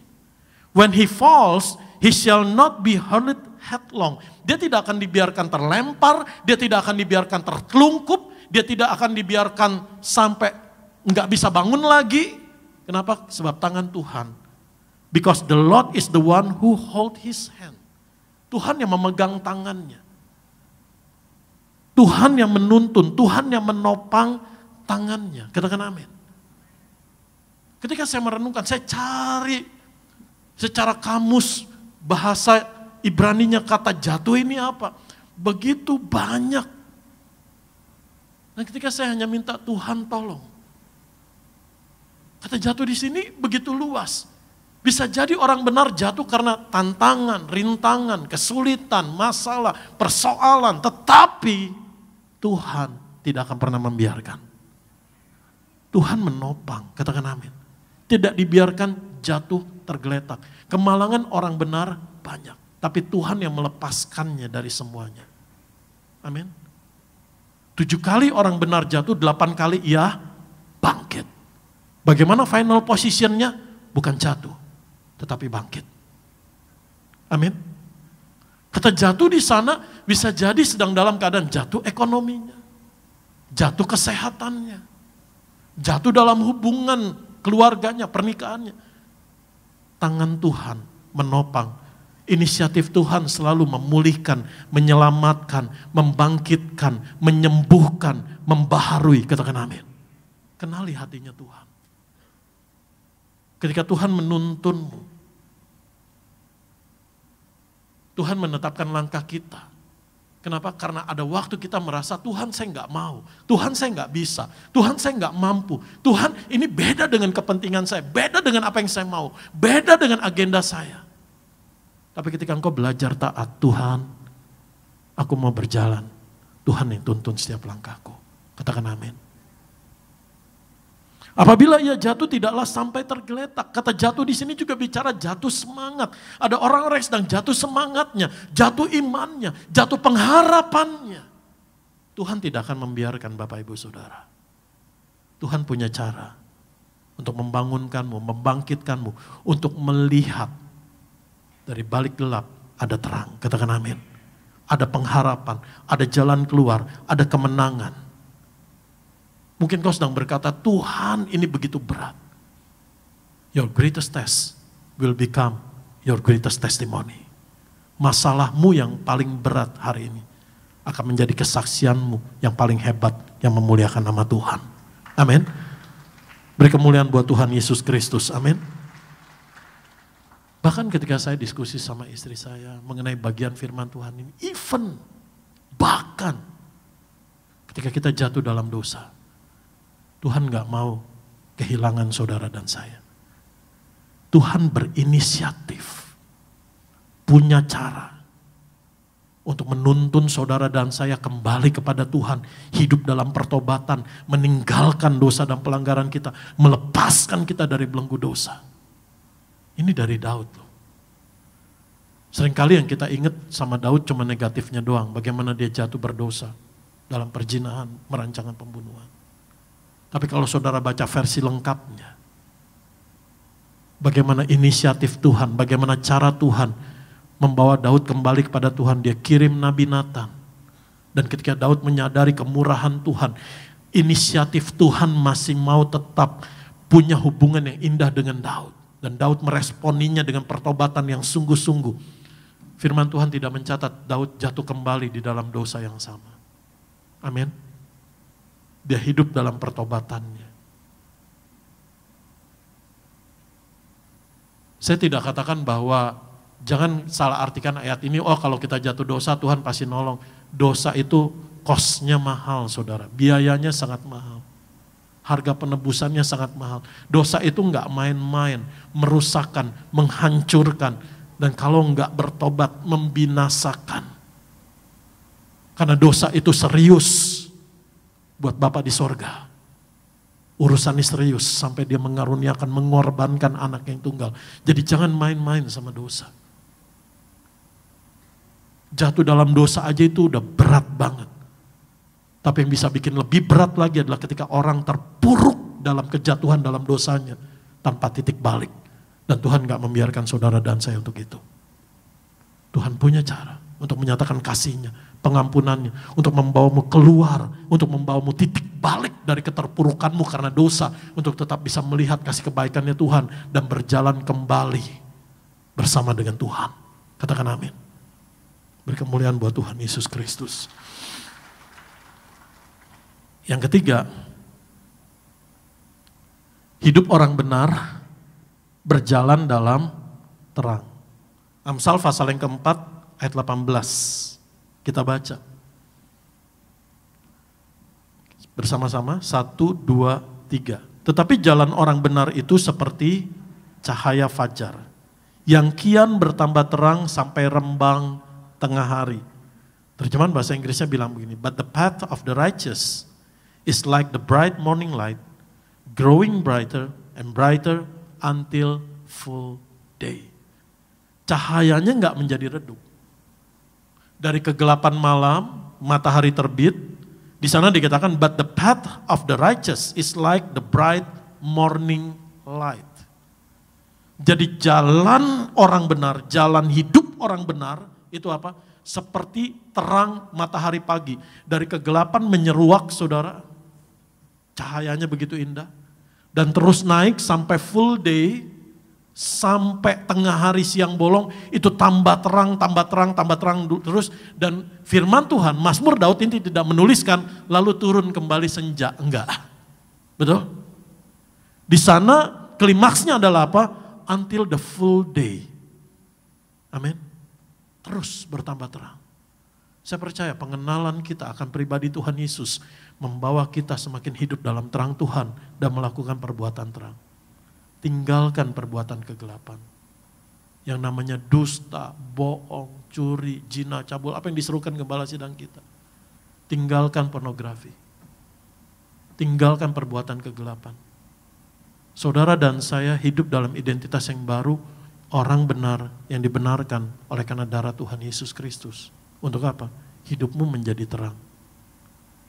When he falls, he shall not be hurried headlong. Dia tidak akan dibiarkan terlempar, dia tidak akan dibiarkan tertelungkup, dia tidak akan dibiarkan sampai nggak bisa bangun lagi. Kenapa? Sebab tangan Tuhan. Because the Lord is the one who hold his hand. Tuhan yang memegang tangannya. Tuhan yang menuntun, Tuhan yang menopang tangannya. Katakan amin. Ketika saya merenungkan, saya cari secara kamus bahasa Ibraninya kata jatuh ini apa. Begitu banyak. Dan ketika saya hanya minta Tuhan tolong. Kata jatuh di sini begitu luas. Bisa jadi orang benar jatuh karena tantangan, rintangan, kesulitan, masalah, persoalan. Tetapi Tuhan tidak akan pernah membiarkan. Tuhan menopang, katakan amin. Tidak dibiarkan jatuh tergeletak. Kemalangan orang benar banyak. Tapi Tuhan yang melepaskannya dari semuanya. Amin. 7 kali orang benar jatuh, 8 kali ia bangkit. Bagaimana final positionnya? Bukan jatuh, tetapi bangkit. Amin. Kata jatuh di sana bisa jadi sedang dalam keadaan jatuh ekonominya, jatuh kesehatannya, jatuh dalam hubungan keluarganya, pernikahannya. Tangan Tuhan menopang. Inisiatif Tuhan selalu memulihkan, menyelamatkan, membangkitkan, menyembuhkan, membaharui. Katakan amin. Kenali hatinya Tuhan. Ketika Tuhan menuntunmu, Tuhan menetapkan langkah kita. Kenapa? Karena ada waktu kita merasa Tuhan saya nggak mau, Tuhan saya nggak bisa, Tuhan saya nggak mampu, Tuhan ini beda dengan kepentingan saya, beda dengan apa yang saya mau, beda dengan agenda saya. Tapi ketika engkau belajar taat, Tuhan, aku mau berjalan, Tuhan yang tuntun setiap langkahku. Katakan amin. Apabila ia jatuh tidaklah sampai tergeletak. Kata jatuh di sini juga bicara jatuh semangat. Ada orang-orang yang sedang jatuh semangatnya, jatuh imannya, jatuh pengharapannya. Tuhan tidak akan membiarkan Bapak Ibu Saudara. Tuhan punya cara untuk membangunkanmu, membangkitkanmu, untuk melihat dari balik gelap ada terang. Katakan amin. Ada pengharapan, ada jalan keluar, ada kemenangan. Mungkin kau sedang berkata, Tuhan ini begitu berat. Your greatest test will become your greatest testimony. Masalahmu yang paling berat hari ini akan menjadi kesaksianmu yang paling hebat yang memuliakan nama Tuhan. Amin. Beri kemuliaan buat Tuhan Yesus Kristus. Amin. Bahkan ketika saya diskusi sama istri saya mengenai bagian firman Tuhan ini, bahkan ketika kita jatuh dalam dosa, Tuhan gak mau kehilangan saudara dan saya. Tuhan berinisiatif, punya cara untuk menuntun saudara dan saya kembali kepada Tuhan, hidup dalam pertobatan, meninggalkan dosa dan pelanggaran kita, melepaskan kita dari belenggu dosa. Ini dari Daud loh. Seringkali yang kita ingat sama Daud cuma negatifnya doang, bagaimana dia jatuh berdosa dalam perzinahan, merancangan pembunuhan. Tapi kalau saudara baca versi lengkapnya, bagaimana inisiatif Tuhan, bagaimana cara Tuhan membawa Daud kembali kepada Tuhan. Dia kirim Nabi Nathan. Dan ketika Daud menyadari kemurahan Tuhan, inisiatif Tuhan masih mau tetap punya hubungan yang indah dengan Daud. Dan Daud meresponinya dengan pertobatan yang sungguh-sungguh. Firman Tuhan tidak mencatat Daud jatuh kembali di dalam dosa yang sama. Amin. Dia hidup dalam pertobatannya. Saya tidak katakan bahwa jangan salah artikan ayat ini, oh kalau kita jatuh dosa Tuhan pasti nolong. Dosa itu cost-nya mahal saudara, biayanya sangat mahal. Harga penebusannya sangat mahal. Dosa itu enggak main-main, merusakkan, menghancurkan. Dan kalau enggak bertobat, membinasakan. Karena dosa itu serius buat Bapa di sorga. Urusannya serius sampai dia mengaruniakan, mengorbankan anak yang tunggal. Jadi jangan main-main sama dosa. Jatuh dalam dosa aja itu udah berat banget. Tapi yang bisa bikin lebih berat lagi adalah ketika orang terpuruk dalam kejatuhan dalam dosanya tanpa titik balik. Dan Tuhan gak membiarkan saudara dan saya untuk itu. Tuhan punya cara untuk menyatakan kasih-Nya, pengampunannya, untuk membawamu keluar, untuk membawamu titik balik dari keterpurukanmu karena dosa, untuk tetap bisa melihat kasih kebaikannya Tuhan dan berjalan kembali bersama dengan Tuhan. Katakan amin. Beri kemuliaan buat Tuhan Yesus Kristus. Yang ketiga, hidup orang benar berjalan dalam terang. Amsal pasal yang keempat ayat 18. Kita baca. Bersama-sama, 1, 2, 3. Tetapi jalan orang benar itu seperti cahaya fajar, yang kian bertambah terang sampai rembang tengah hari. Terjemahan bahasa Inggrisnya bilang begini, but the path of the righteous is like the bright morning light, growing brighter and brighter until full day. Cahayanya enggak menjadi redup. Dari kegelapan malam, matahari terbit, di sana dikatakan, but the path of the righteous is like the bright morning light. Jadi jalan orang benar, jalan hidup orang benar, itu apa? Seperti terang matahari pagi. Dari kegelapan menyeruak saudara, cahayanya begitu indah. Dan terus naik sampai full day, sampai tengah hari siang bolong, itu tambah terang terus. Dan firman Tuhan, Mazmur Daud ini tidak menuliskan lalu turun kembali senja, enggak. Betul? Di sana klimaksnya adalah apa? Until the full day. Amin. Terus bertambah terang. Saya percaya pengenalan kita akan pribadi Tuhan Yesus membawa kita semakin hidup dalam terang Tuhan dan melakukan perbuatan terang. Tinggalkan perbuatan kegelapan. Yang namanya dusta, bohong, curi, zina, cabul, apa yang diserukan gembala sidang kita. Tinggalkan pornografi. Tinggalkan perbuatan kegelapan. Saudara dan saya hidup dalam identitas yang baru, orang benar yang dibenarkan oleh karena darah Tuhan Yesus Kristus. Untuk apa? Hidupmu menjadi terang.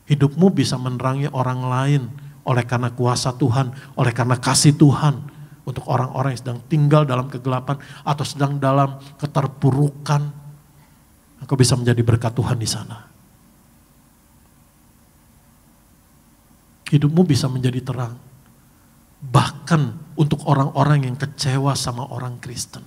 Hidupmu bisa menerangi orang lain oleh karena kuasa Tuhan, oleh karena kasih Tuhan. Untuk orang-orang yang sedang tinggal dalam kegelapan atau sedang dalam keterpurukan, engkau bisa menjadi berkat Tuhan di sana. Hidupmu bisa menjadi terang. Bahkan untuk orang-orang yang kecewa sama orang Kristen.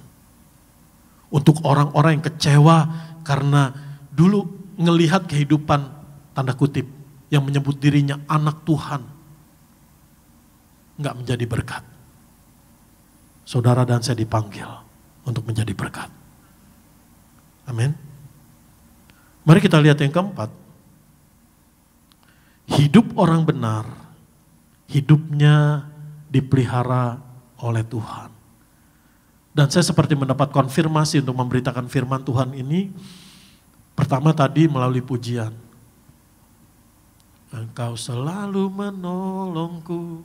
Untuk orang-orang yang kecewa karena dulu ngelihat kehidupan tanda kutip yang menyebut dirinya anak Tuhan. Enggak menjadi berkat. Saudara dan saya dipanggil untuk menjadi berkat. Amin. Mari kita lihat yang keempat. Hidup orang benar, hidupnya dipelihara oleh Tuhan. Dan saya seperti mendapat konfirmasi untuk memberitakan firman Tuhan ini. Pertama tadi melalui pujian. Engkau selalu menolongku,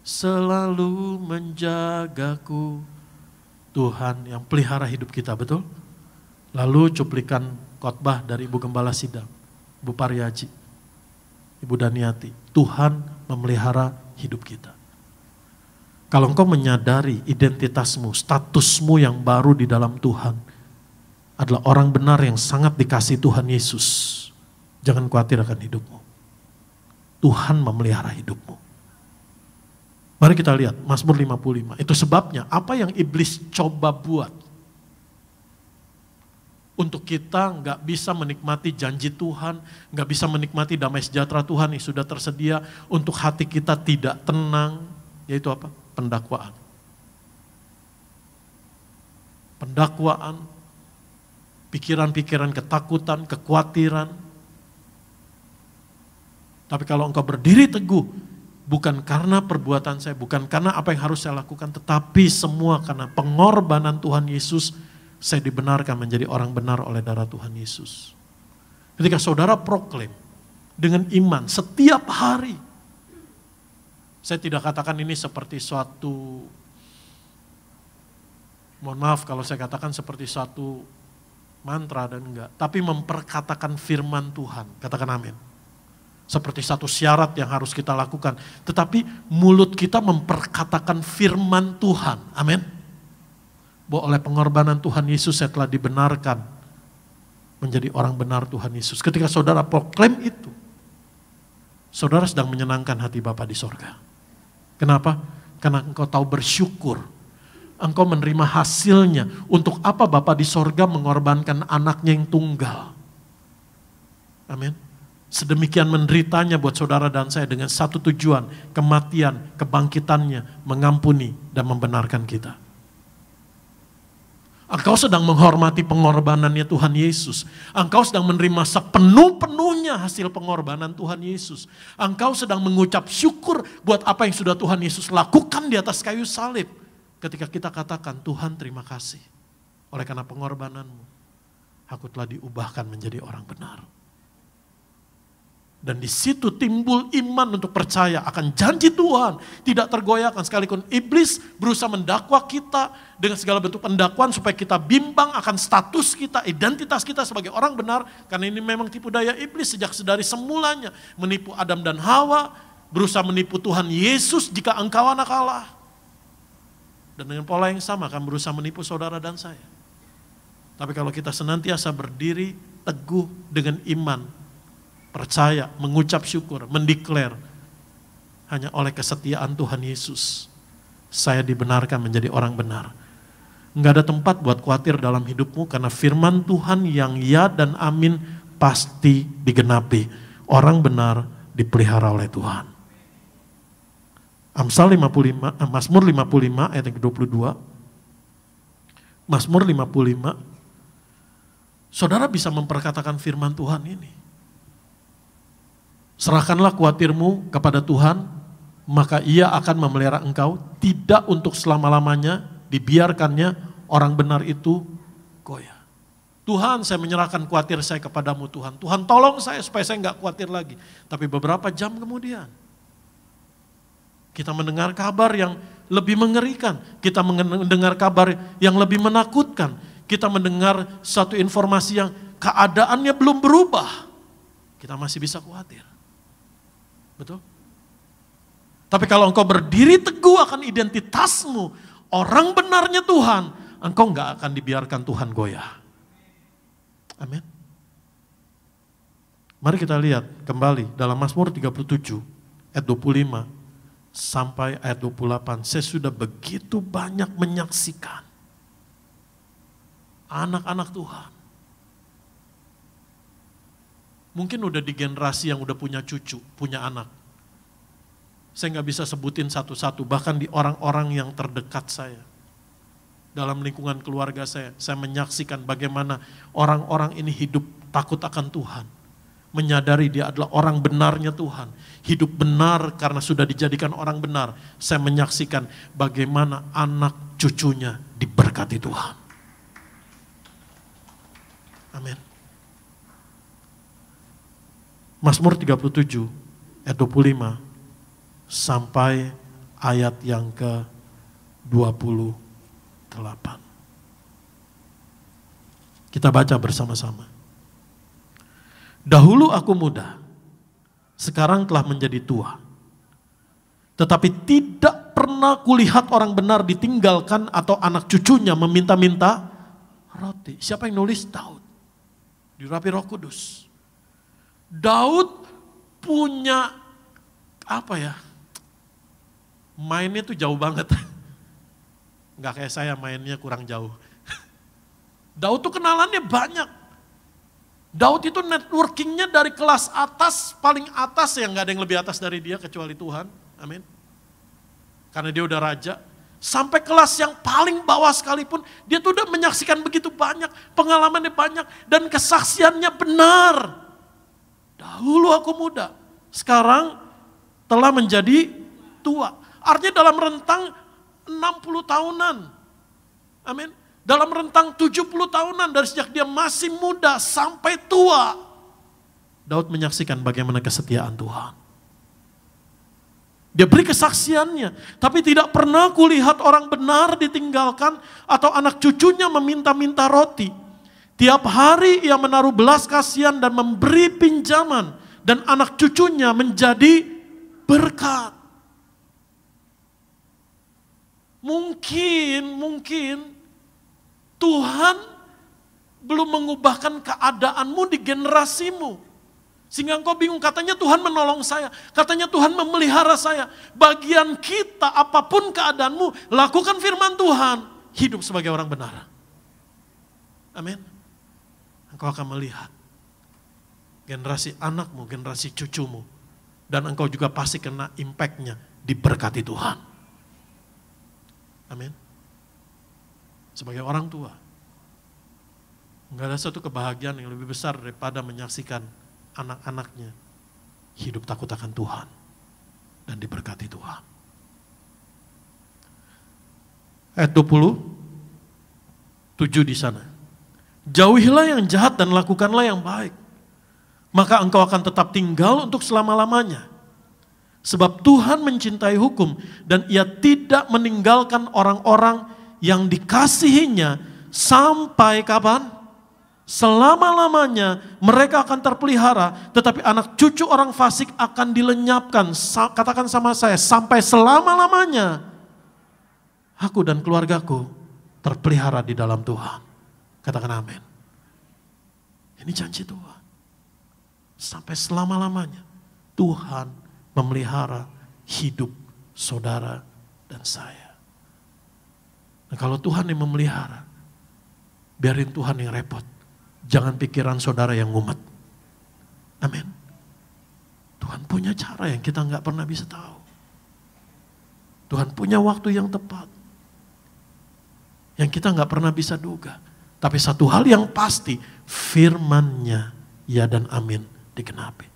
selalu menjagaku. Tuhan yang pelihara hidup kita, betul? Lalu cuplikan khotbah dari Ibu Gembala Sidang, Ibu Pariaji, Ibu Daniati. Tuhan memelihara hidup kita. Kalau engkau menyadari identitasmu, statusmu yang baru di dalam Tuhan, adalah orang benar yang sangat dikasihi Tuhan Yesus, jangan khawatir akan hidupmu. Tuhan memelihara hidupmu. Mari kita lihat Mazmur 55. Itu sebabnya apa yang iblis coba buat untuk kita nggak bisa menikmati janji Tuhan, nggak bisa menikmati damai sejahtera Tuhan yang sudah tersedia, untuk hati kita tidak tenang, yaitu apa? Pendakwaan. Pendakwaan, pikiran-pikiran ketakutan, kekhawatiran. Tapi kalau engkau berdiri teguh, bukan karena perbuatan saya, bukan karena apa yang harus saya lakukan, tetapi semua karena pengorbanan Tuhan Yesus, saya dibenarkan menjadi orang benar oleh darah Tuhan Yesus. Ketika saudara proklaim dengan iman setiap hari, saya tidak katakan ini seperti suatu, mohon maaf kalau saya katakan seperti suatu mantra dan enggak, tapi memperkatakan firman Tuhan, katakan amin. Seperti satu syarat yang harus kita lakukan, tetapi mulut kita memperkatakan firman Tuhan, amin. Bahwa oleh pengorbanan Tuhan Yesus saya telah dibenarkan menjadi orang benar Tuhan Yesus. Ketika saudara proklaim itu, saudara sedang menyenangkan hati Bapa di sorga. Kenapa? Karena engkau tahu bersyukur. Engkau menerima hasilnya. Untuk apa Bapa di sorga mengorbankan anaknya yang tunggal? Amin. Sedemikian menderitanya buat saudara dan saya dengan satu tujuan, kematian, kebangkitannya, mengampuni dan membenarkan kita. Engkau sedang menghormati pengorbanannya Tuhan Yesus. Engkau sedang menerima sepenuh-penuhnya hasil pengorbanan Tuhan Yesus. Engkau sedang mengucap syukur buat apa yang sudah Tuhan Yesus lakukan di atas kayu salib. Ketika kita katakan, Tuhan terima kasih. Oleh karena pengorbananmu, aku telah diubahkan menjadi orang benar. Dan di situ timbul iman untuk percaya akan janji Tuhan. Tidak tergoyahkan, sekalipun iblis berusaha mendakwa kita dengan segala bentuk pendakwaan supaya kita bimbang akan status kita, identitas kita sebagai orang benar. Karena ini memang tipu daya iblis sejak sedari semulanya. Menipu Adam dan Hawa, berusaha menipu Tuhan Yesus jika engkau anak Allah. Dan dengan pola yang sama akan berusaha menipu saudara dan saya. Tapi kalau kita senantiasa berdiri teguh dengan iman, percaya, mengucap syukur, mendeklar, hanya oleh kesetiaan Tuhan Yesus, saya dibenarkan menjadi orang benar. Enggak ada tempat buat khawatir dalam hidupmu, karena firman Tuhan yang ya dan amin pasti digenapi. Orang benar dipelihara oleh Tuhan. Mazmur 55 ayat yang ke-22. Mazmur 55, saudara bisa memperkatakan firman Tuhan ini. Serahkanlah khawatirmu kepada Tuhan, maka Ia akan memelihara engkau, tidak untuk selama-lamanya dibiarkannya orang benar itu goyah. Tuhan, saya menyerahkan khawatir saya kepadamu Tuhan. Tuhan tolong saya supaya saya enggak khawatir lagi. Tapi beberapa jam kemudian, kita mendengar kabar yang lebih mengerikan. Kita mendengar kabar yang lebih menakutkan. Kita mendengar satu informasi yang keadaannya belum berubah. Kita masih bisa khawatir. Betul? Tapi kalau engkau berdiri teguh akan identitasmu, orang benarnya Tuhan, engkau enggak akan dibiarkan Tuhan goyah. Amin. Mari kita lihat kembali dalam Mazmur 37 ayat 25 sampai ayat 28. Saya sudah begitu banyak menyaksikan anak-anak Tuhan. Mungkin udah di generasi yang udah punya cucu, punya anak. Saya nggak bisa sebutin satu-satu, bahkan di orang-orang yang terdekat saya. Dalam lingkungan keluarga saya menyaksikan bagaimana orang-orang ini hidup takut akan Tuhan. Menyadari dia adalah orang benarnya Tuhan. Hidup benar karena sudah dijadikan orang benar. Saya menyaksikan bagaimana anak cucunya diberkati Tuhan. Amin. Mazmur 37 ayat 25 sampai ayat yang ke-28. Kita baca bersama-sama. Dahulu aku muda, sekarang telah menjadi tua. Tetapi tidak pernah kulihat orang benar ditinggalkan atau anak cucunya meminta-minta roti. Siapa yang nulis? Daud. Diurapi Roh Kudus. Daud punya mainnya tuh jauh banget. Enggak kayak saya mainnya kurang jauh. Daud tuh kenalannya banyak. Daud itu networkingnya dari kelas atas, paling atas, yang gak ada yang lebih atas dari dia kecuali Tuhan. Amin. Karena dia udah raja. Sampai kelas yang paling bawah sekalipun, dia tuh udah menyaksikan begitu banyak, pengalamannya banyak, dan kesaksiannya benar. Dahulu aku muda, sekarang telah menjadi tua. Artinya dalam rentang 60 tahunan. Amin. Dalam rentang 70 tahunan dari sejak dia masih muda sampai tua. Daud menyaksikan bagaimana kesetiaan Tuhan. Dia beri kesaksiannya. Tapi tidak pernah kulihat orang benar ditinggalkan atau anak cucunya meminta-minta roti. Tiap hari ia menaruh belas kasihan dan memberi pinjaman. Dan anak cucunya menjadi berkat. Mungkin Tuhan belum mengubahkan keadaanmu di generasimu. Sehingga engkau bingung, katanya Tuhan menolong saya, katanya Tuhan memelihara saya. Bagian kita, apapun keadaanmu, lakukan firman Tuhan, hidup sebagai orang benar. Amin. Engkau akan melihat generasi anakmu, generasi cucumu, dan engkau juga pasti kena impact-nya, diberkati Tuhan. Amin. Sebagai orang tua, enggak ada satu kebahagiaan yang lebih besar daripada menyaksikan anak-anaknya hidup takut akan Tuhan dan diberkati Tuhan. Ayat 27 di sana. Jauhilah yang jahat dan lakukanlah yang baik, maka engkau akan tetap tinggal untuk selama-lamanya. Sebab Tuhan mencintai hukum dan ia tidak meninggalkan orang-orang yang dikasihinya sampai kapan? Selama-lamanya mereka akan terpelihara, tetapi anak cucu orang fasik akan dilenyapkan. Katakan sama saya, sampai selama-lamanya aku dan keluargaku terpelihara di dalam Tuhan. Katakan amin. Ini janji Tuhan. Sampai selama-lamanya Tuhan memelihara hidup saudara dan saya. Nah, kalau Tuhan yang memelihara, biarin Tuhan yang repot. Jangan pikiran saudara yang ngumet. Amin. Tuhan punya cara yang kita nggak pernah bisa tahu. Tuhan punya waktu yang tepat, yang kita nggak pernah bisa duga. Tapi satu hal yang pasti, firman-Nya ya dan amin digenapi.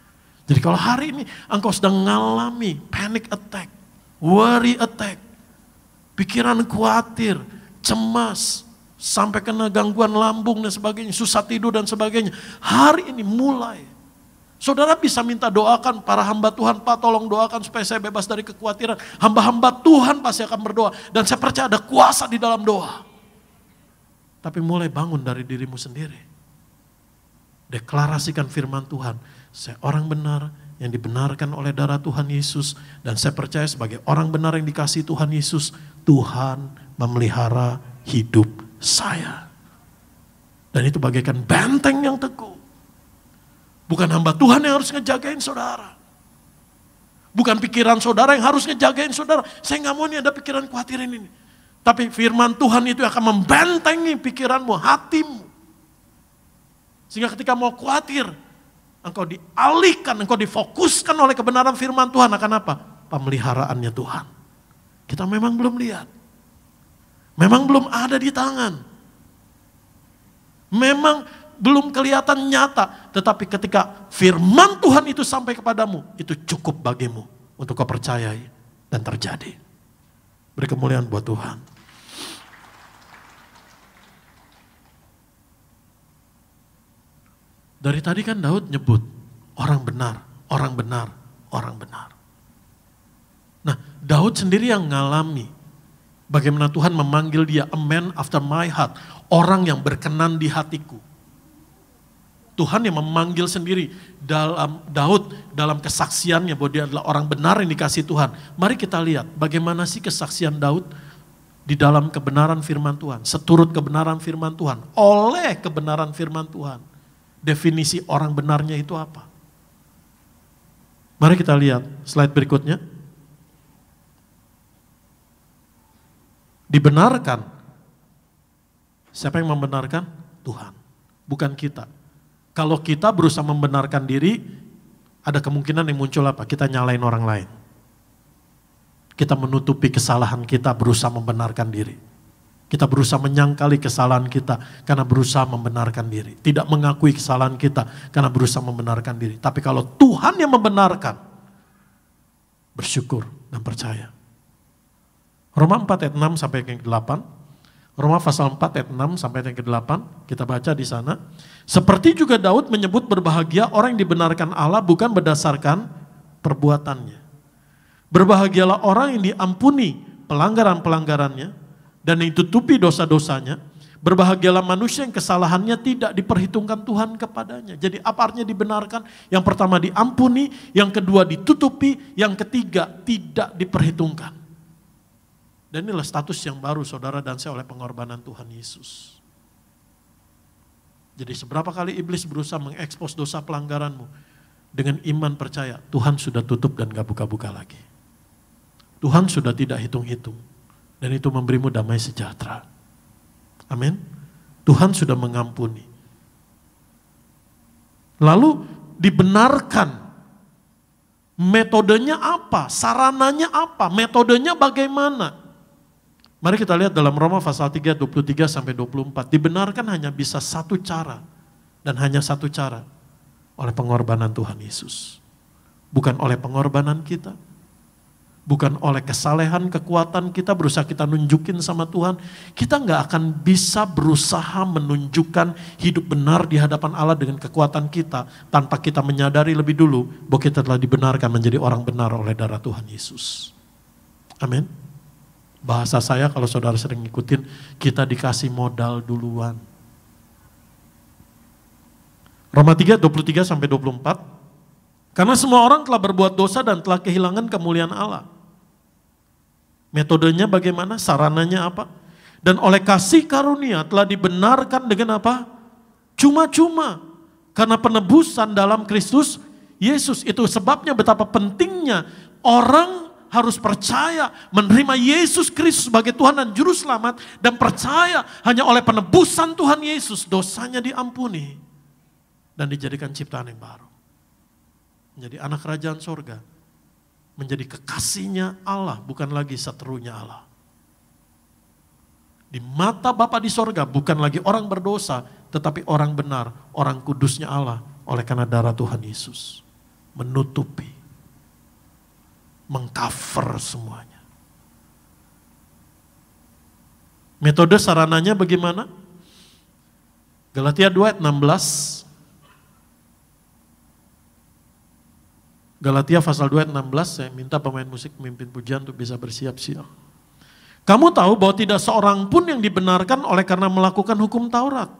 Jadi kalau hari ini engkau sedang mengalami panic attack, worry attack, pikiran khawatir, cemas, sampai kena gangguan lambung dan sebagainya, susah tidur dan sebagainya. Hari ini mulai. Saudara bisa minta doakan para hamba Tuhan, Pak tolong doakan supaya saya bebas dari kekhawatiran. Hamba-hamba Tuhan pasti akan berdoa. Dan saya percaya ada kuasa di dalam doa. Tapi mulai bangun dari dirimu sendiri. Deklarasikan firman Tuhan. Saya orang benar yang dibenarkan oleh darah Tuhan Yesus. Dan saya percaya sebagai orang benar yang dikasihi Tuhan Yesus, Tuhan memelihara hidup saya. Dan itu bagaikan benteng yang teguh. Bukan hamba Tuhan yang harus ngejagain saudara. Bukan pikiran saudara yang harus ngejagain saudara. Saya gak mau nih ada pikiran khawatirin ini. Tapi firman Tuhan itu akan membentengi pikiranmu, hatimu. Sehingga ketika mau khawatir, engkau dialihkan, engkau difokuskan oleh kebenaran firman Tuhan. Akan apa? Pemeliharaannya Tuhan. Kita memang belum lihat. Memang belum ada di tangan. Memang belum kelihatan nyata. Tetapi ketika firman Tuhan itu sampai kepadamu, itu cukup bagimu untuk kau percayai dan terjadi. Beri kemuliaan buat Tuhan. Dari tadi kan Daud nyebut, orang benar, orang benar, orang benar. Nah, Daud sendiri yang ngalami bagaimana Tuhan memanggil dia, a man after my heart, orang yang berkenan di hatiku. Tuhan yang memanggil sendiri dalam Daud, dalam kesaksiannya bahwa dia adalah orang benar yang dikasih Tuhan. Mari kita lihat bagaimana sih kesaksian Daud di dalam kebenaran firman Tuhan, seturut kebenaran firman Tuhan, oleh kebenaran firman Tuhan. Definisi orang benarnya itu apa? Mari kita lihat slide berikutnya. Dibenarkan. Siapa yang membenarkan? Tuhan, bukan kita. Kalau kita berusaha membenarkan diri, ada kemungkinan yang muncul apa? Kita nyalain orang lain. Kita menutupi kesalahan kita, berusaha membenarkan diri. Kita berusaha menyangkali kesalahan kita karena berusaha membenarkan diri. Tidak mengakui kesalahan kita karena berusaha membenarkan diri. Tapi kalau Tuhan yang membenarkan, bersyukur dan percaya. Roma 4 ayat 6 sampai yang ke-8. Roma pasal 4 ayat 6 sampai yang ke-8. Kita baca di sana. Seperti juga Daud menyebut berbahagia orang yang dibenarkan Allah bukan berdasarkan perbuatannya. Berbahagialah orang yang diampuni pelanggaran-pelanggarannya dan yang ditutupi dosa-dosanya. Berbahagialah manusia yang kesalahannya tidak diperhitungkan Tuhan kepadanya. Jadi apa artinya dibenarkan? Yang pertama diampuni, yang kedua ditutupi, yang ketiga tidak diperhitungkan. Dan inilah status yang baru saudara dan saya oleh pengorbanan Tuhan Yesus. Jadi seberapa kali iblis berusaha mengekspos dosa pelanggaranmu, dengan iman percaya Tuhan sudah tutup dan gak buka-buka lagi. Tuhan sudah tidak hitung-hitung. Dan itu memberimu damai sejahtera. Amin. Tuhan sudah mengampuni. Lalu dibenarkan. Metodenya apa? Sarananya apa? Metodenya bagaimana? Mari kita lihat dalam Roma pasal 3, 23 sampai 24. Dibenarkan hanya bisa satu cara. Dan hanya satu cara. Oleh pengorbanan Tuhan Yesus. Bukan oleh pengorbanan kita. Bukan oleh kesalehan, kekuatan kita berusaha kita nunjukin sama Tuhan. Kita nggak akan bisa berusaha menunjukkan hidup benar di hadapan Allah dengan kekuatan kita. Tanpa kita menyadari lebih dulu bahwa kita telah dibenarkan menjadi orang benar oleh darah Tuhan Yesus. Amin. Bahasa saya kalau saudara sering ngikutin, kita dikasih modal duluan. Roma 3, 23 sampai 24. Karena semua orang telah berbuat dosa dan telah kehilangan kemuliaan Allah. Metodenya bagaimana? Sarananya apa? Dan oleh kasih karunia telah dibenarkan dengan apa? Cuma-cuma. Karena penebusan dalam Kristus Yesus. Itu sebabnya betapa pentingnya orang harus percaya menerima Yesus Kristus sebagai Tuhan dan Juru Selamat. Dan percaya hanya oleh penebusan Tuhan Yesus dosanya diampuni. Dan dijadikan ciptaan yang baru. Menjadi anak kerajaan sorga. Menjadi kekasihnya Allah, bukan lagi seterunya Allah. Di mata Bapa di sorga bukan lagi orang berdosa, tetapi orang benar, orang kudusnya Allah. Oleh karena darah Tuhan Yesus. Menutupi. Mengcover semuanya. Metode sarananya bagaimana? Galatia 2 ayat 16. Galatia pasal 2 ayat 16, saya minta pemain musik memimpin pujian untuk bisa bersiap-siap. Kamu tahu bahwa tidak seorang pun yang dibenarkan oleh karena melakukan hukum Taurat.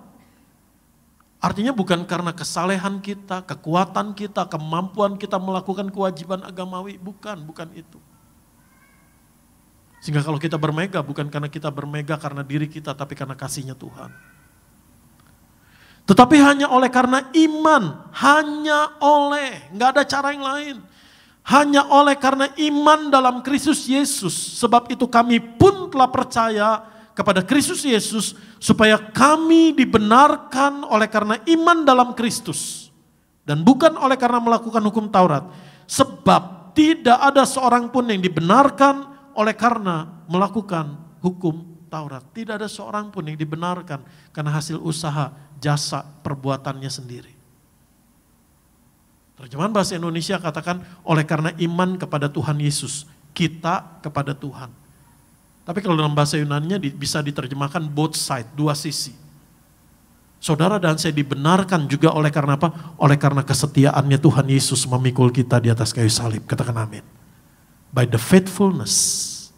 Artinya bukan karena kesalehan kita, kekuatan kita, kemampuan kita melakukan kewajiban agamawi. Bukan itu. Sehingga kalau kita bermega, bukan karena kita bermega karena diri kita, tapi karena kasihnya Tuhan. Tetapi hanya oleh karena iman, hanya oleh, nggak ada cara yang lain. Hanya oleh karena iman dalam Kristus Yesus. Sebab itu kami pun telah percaya kepada Kristus Yesus supaya kami dibenarkan oleh karena iman dalam Kristus. Dan bukan oleh karena melakukan hukum Taurat. Sebab tidak ada seorang pun yang dibenarkan oleh karena melakukan hukum Taurat. Tidak ada seorang pun yang dibenarkan karena hasil usaha, jasa, perbuatannya sendiri. Terjemahan bahasa Indonesia katakan oleh karena iman kepada Tuhan Yesus, kita kepada Tuhan. Tapi kalau dalam bahasa Yunani bisa diterjemahkan both side, dua sisi. Saudara dan saya dibenarkan juga oleh karena apa? Oleh karena kesetiaannya Tuhan Yesus memikul kita di atas kayu salib. Katakan amin. By the faithfulness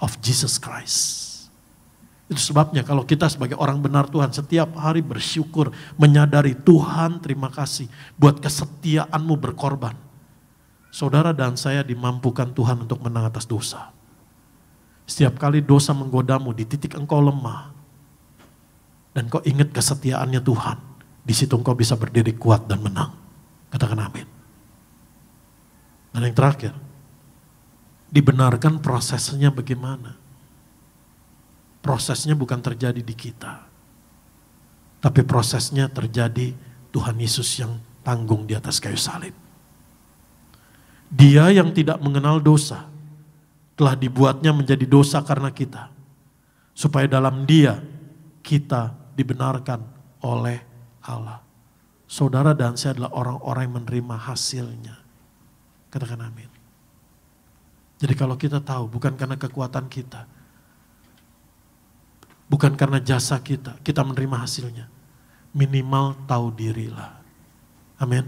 of Jesus Christ. Itu sebabnya kalau kita sebagai orang benar Tuhan setiap hari bersyukur, menyadari Tuhan terima kasih buat kesetiaanmu berkorban. Saudara dan saya dimampukan Tuhan untuk menang atas dosa. Setiap kali dosa menggodamu di titik engkau lemah, dan kau ingat kesetiaannya Tuhan, di situ engkau bisa berdiri kuat dan menang. Katakan amin. Dan yang terakhir, dibenarkan prosesnya bagaimana. Prosesnya bukan terjadi di kita, tapi prosesnya terjadi Tuhan Yesus yang tanggung di atas kayu salib. Dia yang tidak mengenal dosa, telah dibuatnya menjadi dosa karena kita, supaya dalam Dia kita dibenarkan oleh Allah. Saudara dan saya adalah orang-orang yang menerima hasilnya. Katakan amin. Jadi kalau kita tahu bukan karena kekuatan kita, bukan karena jasa kita, kita menerima hasilnya. Minimal tahu dirilah. Amin.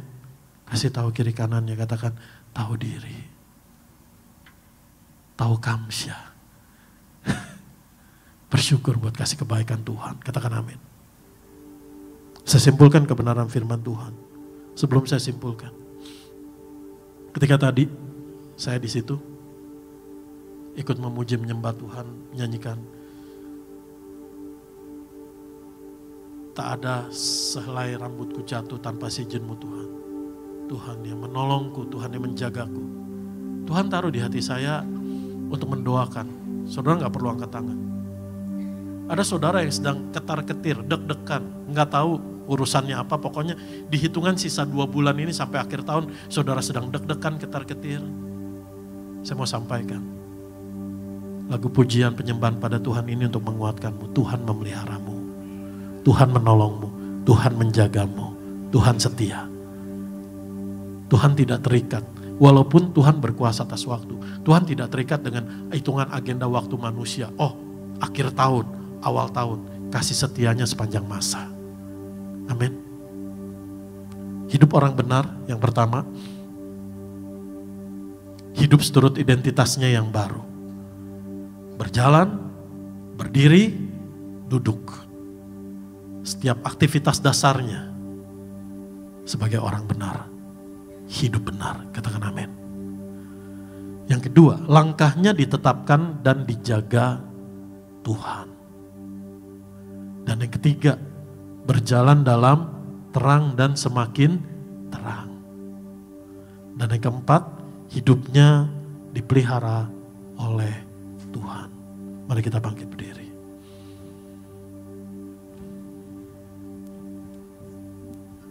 Kasih tahu kiri kanannya, katakan tahu diri. Tahu kamsya. Bersyukur buat kasih kebaikan Tuhan. Katakan amin. Saya simpulkan kebenaran firman Tuhan. Sebelum saya simpulkan. Ketika tadi saya di situ ikut memuji menyembah Tuhan, menyanyikan tak ada sehelai rambutku jatuh tanpa seizin-Mu Tuhan. Tuhan yang menolongku, Tuhan yang menjagaku. Tuhan taruh di hati saya untuk mendoakan. Saudara gak perlu angkat tangan. Ada saudara yang sedang ketar-ketir, deg-degan, nggak tahu urusannya apa. Pokoknya di hitungan sisa 2 bulan ini sampai akhir tahun, saudara sedang deg-degan, ketar-ketir. Saya mau sampaikan, lagu pujian penyembahan pada Tuhan ini untuk menguatkanmu. Tuhan memeliharamu, Tuhan menolongmu, Tuhan menjagamu, Tuhan setia. Tuhan tidak terikat, walaupun Tuhan berkuasa atas waktu. Tuhan tidak terikat dengan hitungan agenda waktu manusia. Oh, akhir tahun, awal tahun, kasih setianya sepanjang masa. Amin. Hidup orang benar yang pertama, hidup seturut identitasnya yang baru. Berjalan, berdiri, duduk. Setiap aktivitas dasarnya sebagai orang benar, hidup benar. Katakan amin. Yang kedua, langkahnya ditetapkan dan dijaga Tuhan. Dan yang ketiga, berjalan dalam terang dan semakin terang. Dan yang keempat, hidupnya dipelihara oleh Tuhan. Mari kita bangkit berdiri.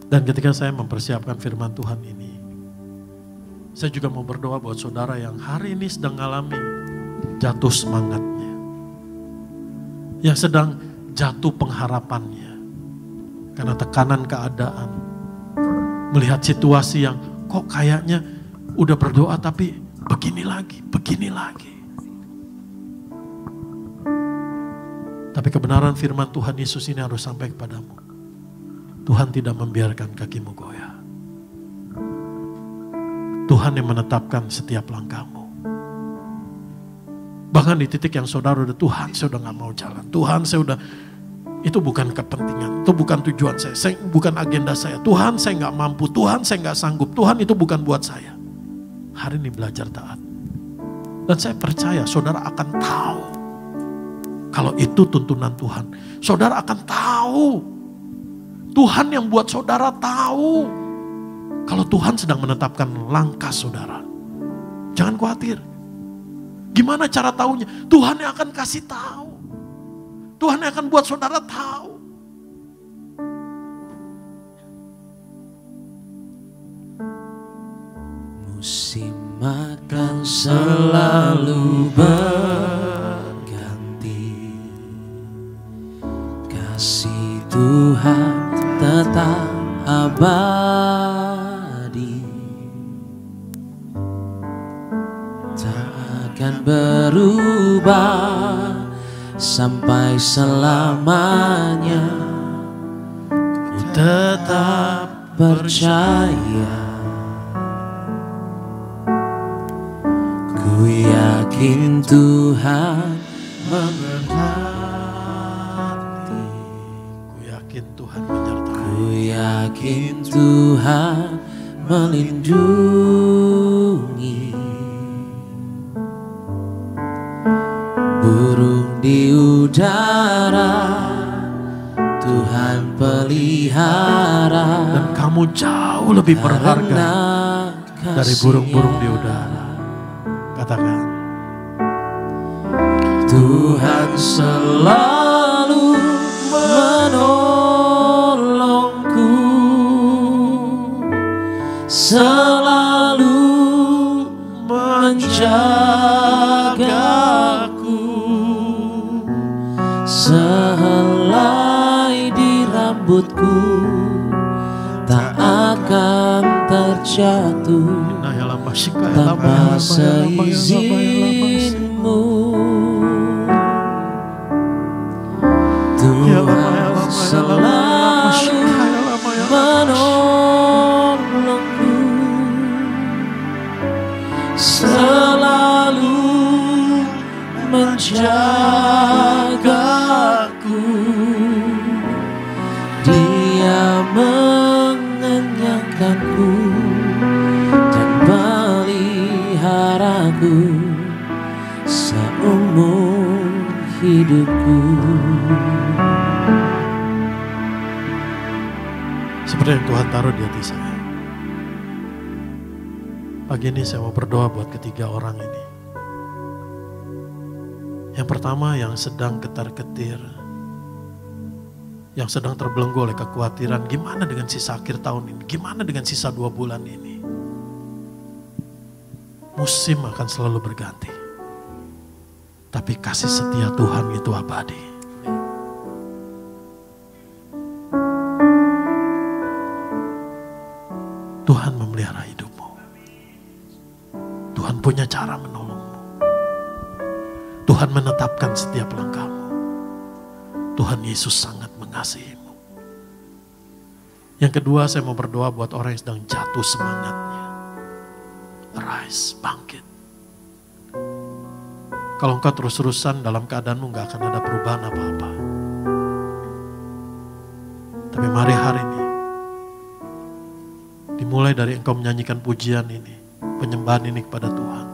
Dan ketika saya mempersiapkan firman Tuhan ini, saya juga mau berdoa buat saudara yang hari ini sedang mengalami jatuh semangatnya. Yang sedang jatuh pengharapannya. Karena tekanan keadaan. Melihat situasi yang kok kayaknya udah berdoa tapi begini lagi, begini lagi. Tapi kebenaran firman Tuhan Yesus ini harus sampai kepadamu. Tuhan tidak membiarkan kakimu goyah. Tuhan yang menetapkan setiap langkahmu. Bahkan di titik yang saudara udah, Tuhan saya udah gak mau jalan. Tuhan saya udah, itu bukan kepentingan, itu bukan tujuan saya bukan agenda saya. Tuhan saya gak mampu, Tuhan saya gak sanggup, Tuhan itu bukan buat saya. Hari ini belajar taat. Dan saya percaya saudara akan tahu. Kalau itu tuntunan Tuhan. Saudara akan tahu. Tuhan yang buat saudara tahu. Kalau Tuhan sedang menetapkan langkah saudara. Jangan khawatir. Gimana cara taunya? Tuhan yang akan kasih tahu. Tuhan yang akan buat saudara tahu. Musim akan selalu berganti, kasih Tuhan tetap abadi, tak akan berubah sampai selamanya. tetap percaya. Ku yakin Tuhan memberkati. Ku yakin Tuhan menyertai. Ku yakin Tuhan melindungi. Burung di udara Tuhan pelihara. Dan kamu jauh lebih berharga dari burung-burung di udara. Katakan, Tuhan selalu menolongku, selalu menjagaku, sehelai di rambutku tak akan terjatuh tanpa seizinmu. Tuhan selalu menolongku, selalu menjagaku. Dia mengenyangkanku dan peliharaku seumur hidupku. seperti yang Tuhan taruh di hati saya. Pagi ini saya mau berdoa buat ketiga orang ini. Yang pertama yang sedang ketar-ketir, yang sedang terbelenggu oleh kekhawatiran, gimana dengan sisa akhir tahun ini, gimana dengan sisa 2 bulan ini. Musim akan selalu berganti, tapi kasih setia Tuhan itu abadi. Tuhan memelihara hidupmu. Tuhan punya cara menolongmu. Tuhan menetapkan setiap langkahmu. Tuhan Yesus sangat mengasihimu. Yang kedua, saya mau berdoa buat orang yang sedang jatuh semangatnya. Arise, bangkit. Kalau engkau terus-terusan dalam keadaanmu gak akan ada perubahan apa-apa. Tapi mari hari ini, dimulai dari engkau menyanyikan pujian ini, penyembahan ini kepada Tuhan.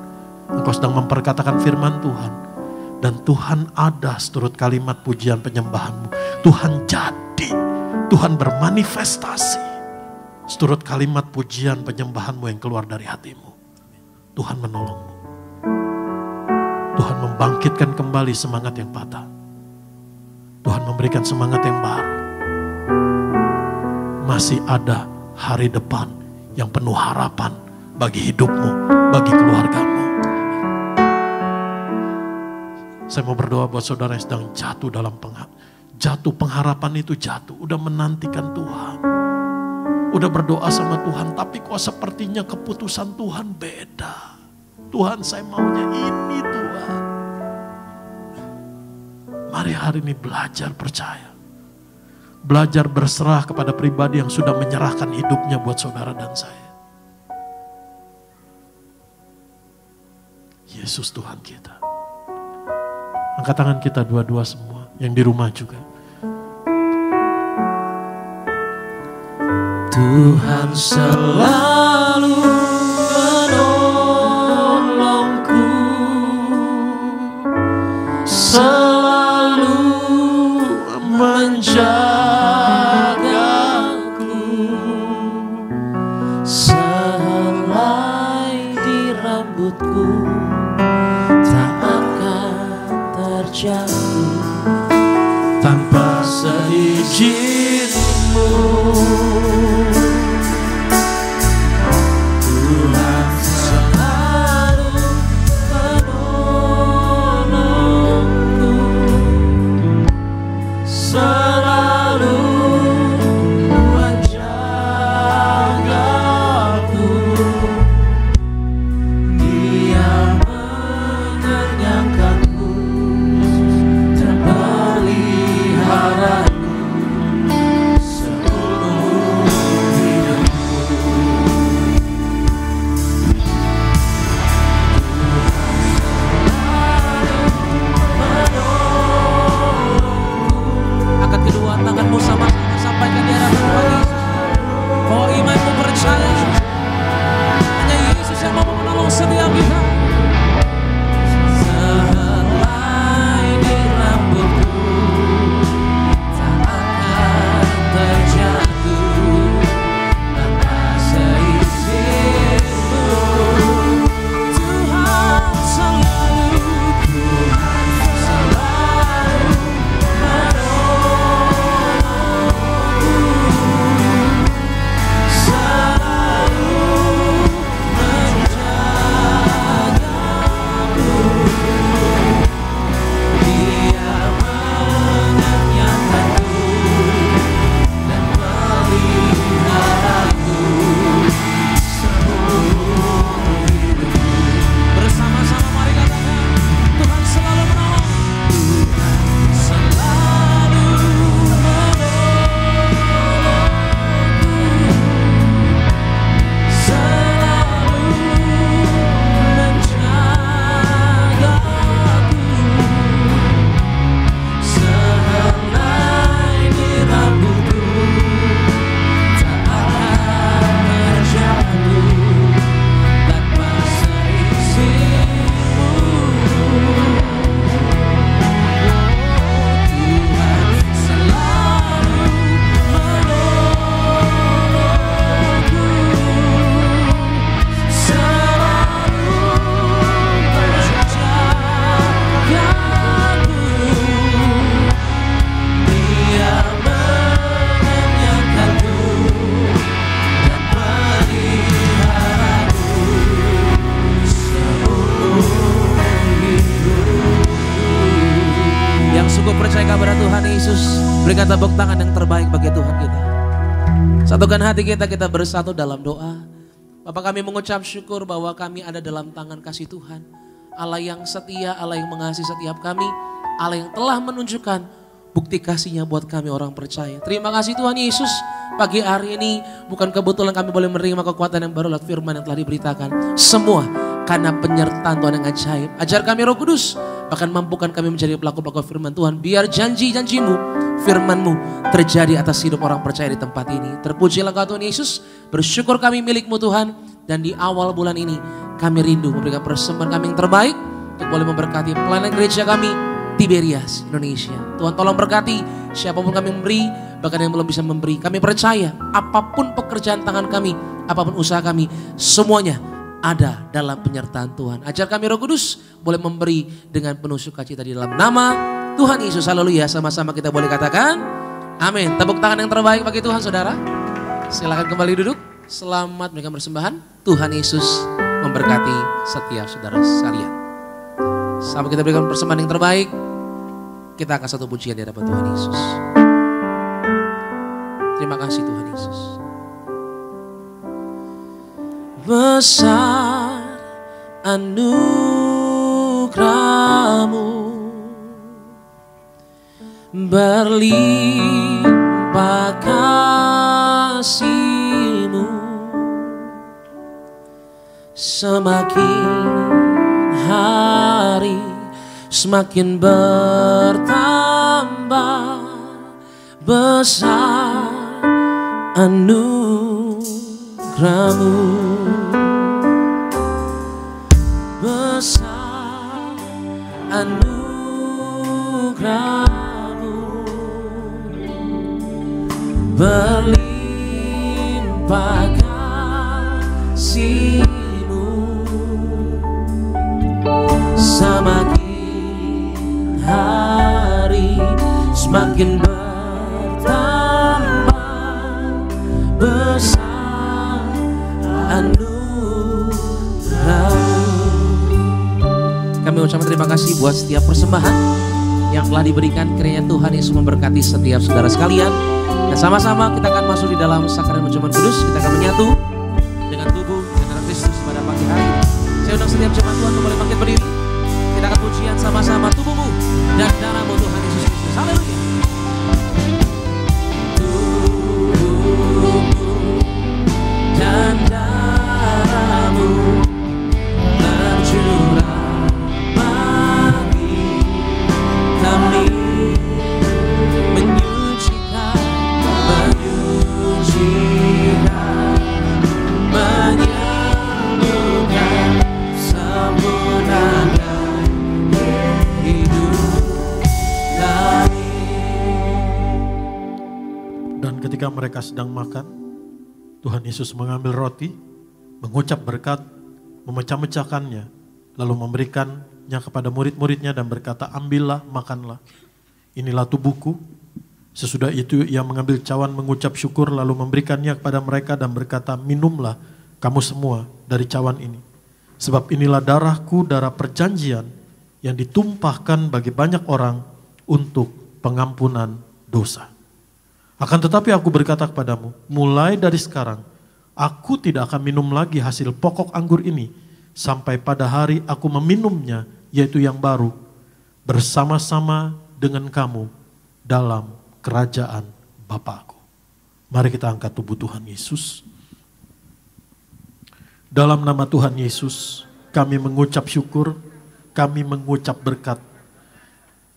Engkau sedang memperkatakan firman Tuhan. Dan Tuhan ada seturut kalimat pujian penyembahanmu. Tuhan jadi, Tuhan bermanifestasi seturut kalimat pujian penyembahanmu yang keluar dari hatimu. Tuhan menolongmu. Tuhan membangkitkan kembali semangat yang patah. Tuhan memberikan semangat yang baru. Masih ada hari depan yang penuh harapan bagi hidupmu, bagi keluargamu. Saya mau berdoa buat saudara yang sedang jatuh dalam pengharapan itu jatuh. Udah menantikan Tuhan. Udah berdoa sama Tuhan. Tapi kok sepertinya keputusan Tuhan beda. Tuhan, saya maunya ini Tuhan. Mari hari ini belajar percaya. Belajar berserah kepada pribadi yang sudah menyerahkan hidupnya buat saudara dan saya. Yesus Tuhan kita. Angkat tangan kita dua-dua semua, yang di rumah juga. Tuhan selalu menolongku, selalu menjagaku, sehelai di rambutku tak akan terjatuh tanpa seizinmu. Tuhan selalu menolongku, selalu menjagaku. Dia mengenyangkanku dan peliharaku seumur setiap kita. Sehelai di rambutku tak akan terjatuh tanpa seizinku. Tuhan selalu kepada Tuhan Yesus. Berikan tepuk tangan yang terbaik bagi Tuhan kita. Satukan hati kita, kita bersatu dalam doa. Bapa, kami mengucap syukur bahwa kami ada dalam tangan kasih Tuhan. Allah yang setia, Allah yang mengasihi setiap kami. Allah yang telah menunjukkan bukti kasih-Nya buat kami orang percaya. Terima kasih Tuhan Yesus. Pagi hari ini bukan kebetulan kami boleh menerima kekuatan yang baru lewat firman yang telah diberitakan. Semua karena penyertaan Tuhan yang ajaib. Ajar kami Roh Kudus, bahkan mampukan kami menjadi pelaku-pelaku firman Tuhan. Biar janji-janji-Mu, firman-Mu terjadi atas hidup orang percaya di tempat ini. Terpujilah Engkau Tuhan Yesus. Bersyukur kami milik-Mu Tuhan. Dan di awal bulan ini kami rindu memberikan persembahan kami yang terbaik untuk boleh memberkati pelayanan gereja kami Tiberias, Indonesia. Tuhan tolong berkati siapapun kami memberi, bahkan yang belum bisa memberi. Kami percaya apapun pekerjaan tangan kami, apapun usaha kami, semuanya ada dalam penyertaan Tuhan. Ajar kami Roh Kudus boleh memberi dengan penuh sukacita di dalam nama Tuhan Yesus. Haleluya. Sama-sama kita boleh katakan amin. Tepuk tangan yang terbaik bagi Tuhan saudara. Silakan kembali duduk. Selamat memberikan persembahan. Tuhan Yesus memberkati setiap saudara sekalian. Sampai kita berikan persembahan yang terbaik, kita akan satu pujian di hadapan Tuhan Yesus. Terima kasih Tuhan Yesus. Besar anugerah-Mu, berlimpah kasih-Mu, semakin hari semakin bertambah. Besar anugerah-Mu, besar anugerah-Mu, berlimpah kasih-Mu, semakin hari semakin bertambah. Besar anugerah-Mu. Kami ucapkan terima kasih buat setiap persembahan yang telah diberikan. Kiranya Tuhan Yesus memberkati setiap saudara sekalian. Dan sama-sama kita akan masuk di dalam sakramen perjamuan kudus. Kita akan menyatu dengan tubuh dan darah Kristus pada pagi hari ini. Saya undang setiap jemaat Tuhan untuk boleh bangkit berdiri. Kita akan pujian sama-sama tubuhmu dan darahmu Tuhan Yesus Kristus. Haleluya. Tubuhmu dan darahmu tercurah bagi kami, menyucikan, menyembuhkan ketika mereka sedang makan, Tuhan Yesus mengambil roti, mengucap berkat, memecah-mecahkannya, lalu memberikannya kepada murid-muridnya dan berkata, ambillah, makanlah. Inilah tubuhku. Sesudah itu ia mengambil cawan, mengucap syukur, lalu memberikannya kepada mereka dan berkata, minumlah kamu semua dari cawan ini. Sebab inilah darahku, darah perjanjian yang ditumpahkan bagi banyak orang untuk pengampunan dosa. Akan tetapi aku berkata kepadamu, mulai dari sekarang, aku tidak akan minum lagi hasil pokok anggur ini, sampai pada hari aku meminumnya, yaitu yang baru, bersama-sama dengan kamu dalam kerajaan Bapa-Ku. Mari kita angkat tubuh Tuhan Yesus. Dalam nama Tuhan Yesus, kami mengucap syukur, kami mengucap berkat.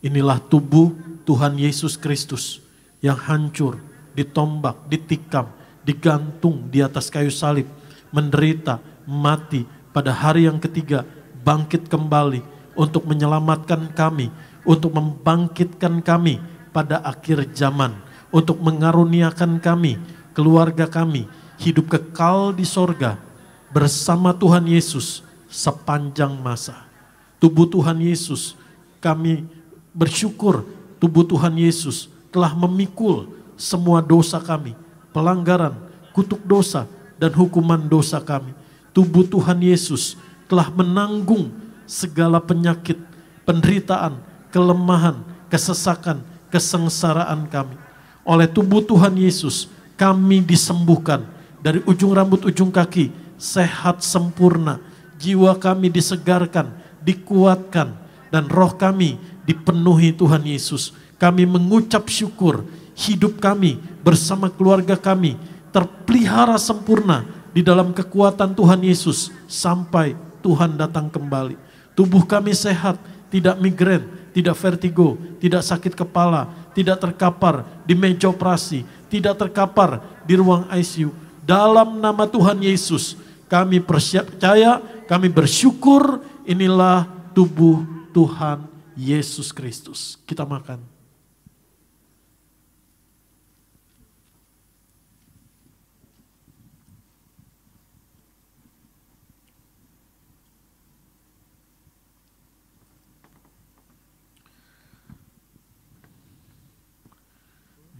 Inilah tubuh Tuhan Yesus Kristus yang hancur, ditombak, ditikam, digantung di atas kayu salib, menderita, mati, pada hari yang ketiga bangkit kembali untuk menyelamatkan kami, untuk membangkitkan kami pada akhir zaman, untuk mengaruniakan kami, keluarga kami, hidup kekal di sorga bersama Tuhan Yesus sepanjang masa. Tubuh Tuhan Yesus, kami bersyukur tubuh Tuhan Yesus telah memikul semua dosa kami, pelanggaran, kutuk dosa, dan hukuman dosa kami. Tubuh Tuhan Yesus telah menanggung segala penyakit, penderitaan, kelemahan, kesesakan, kesengsaraan kami. Oleh tubuh Tuhan Yesus, kami disembuhkan dari ujung rambut ujung kaki, sehat sempurna. Jiwa kami disegarkan, dikuatkan, dan roh kami dipenuhi Tuhan Yesus. Kami mengucap syukur, hidup kami bersama keluarga kami terpelihara sempurna di dalam kekuatan Tuhan Yesus sampai Tuhan datang kembali. Tubuh kami sehat, tidak migrain, tidak vertigo, tidak sakit kepala, tidak terkapar di meja operasi, tidak terkapar di ruang ICU. Dalam nama Tuhan Yesus, kami percaya, kami bersyukur, inilah tubuh Tuhan Yesus Kristus. Kita makan.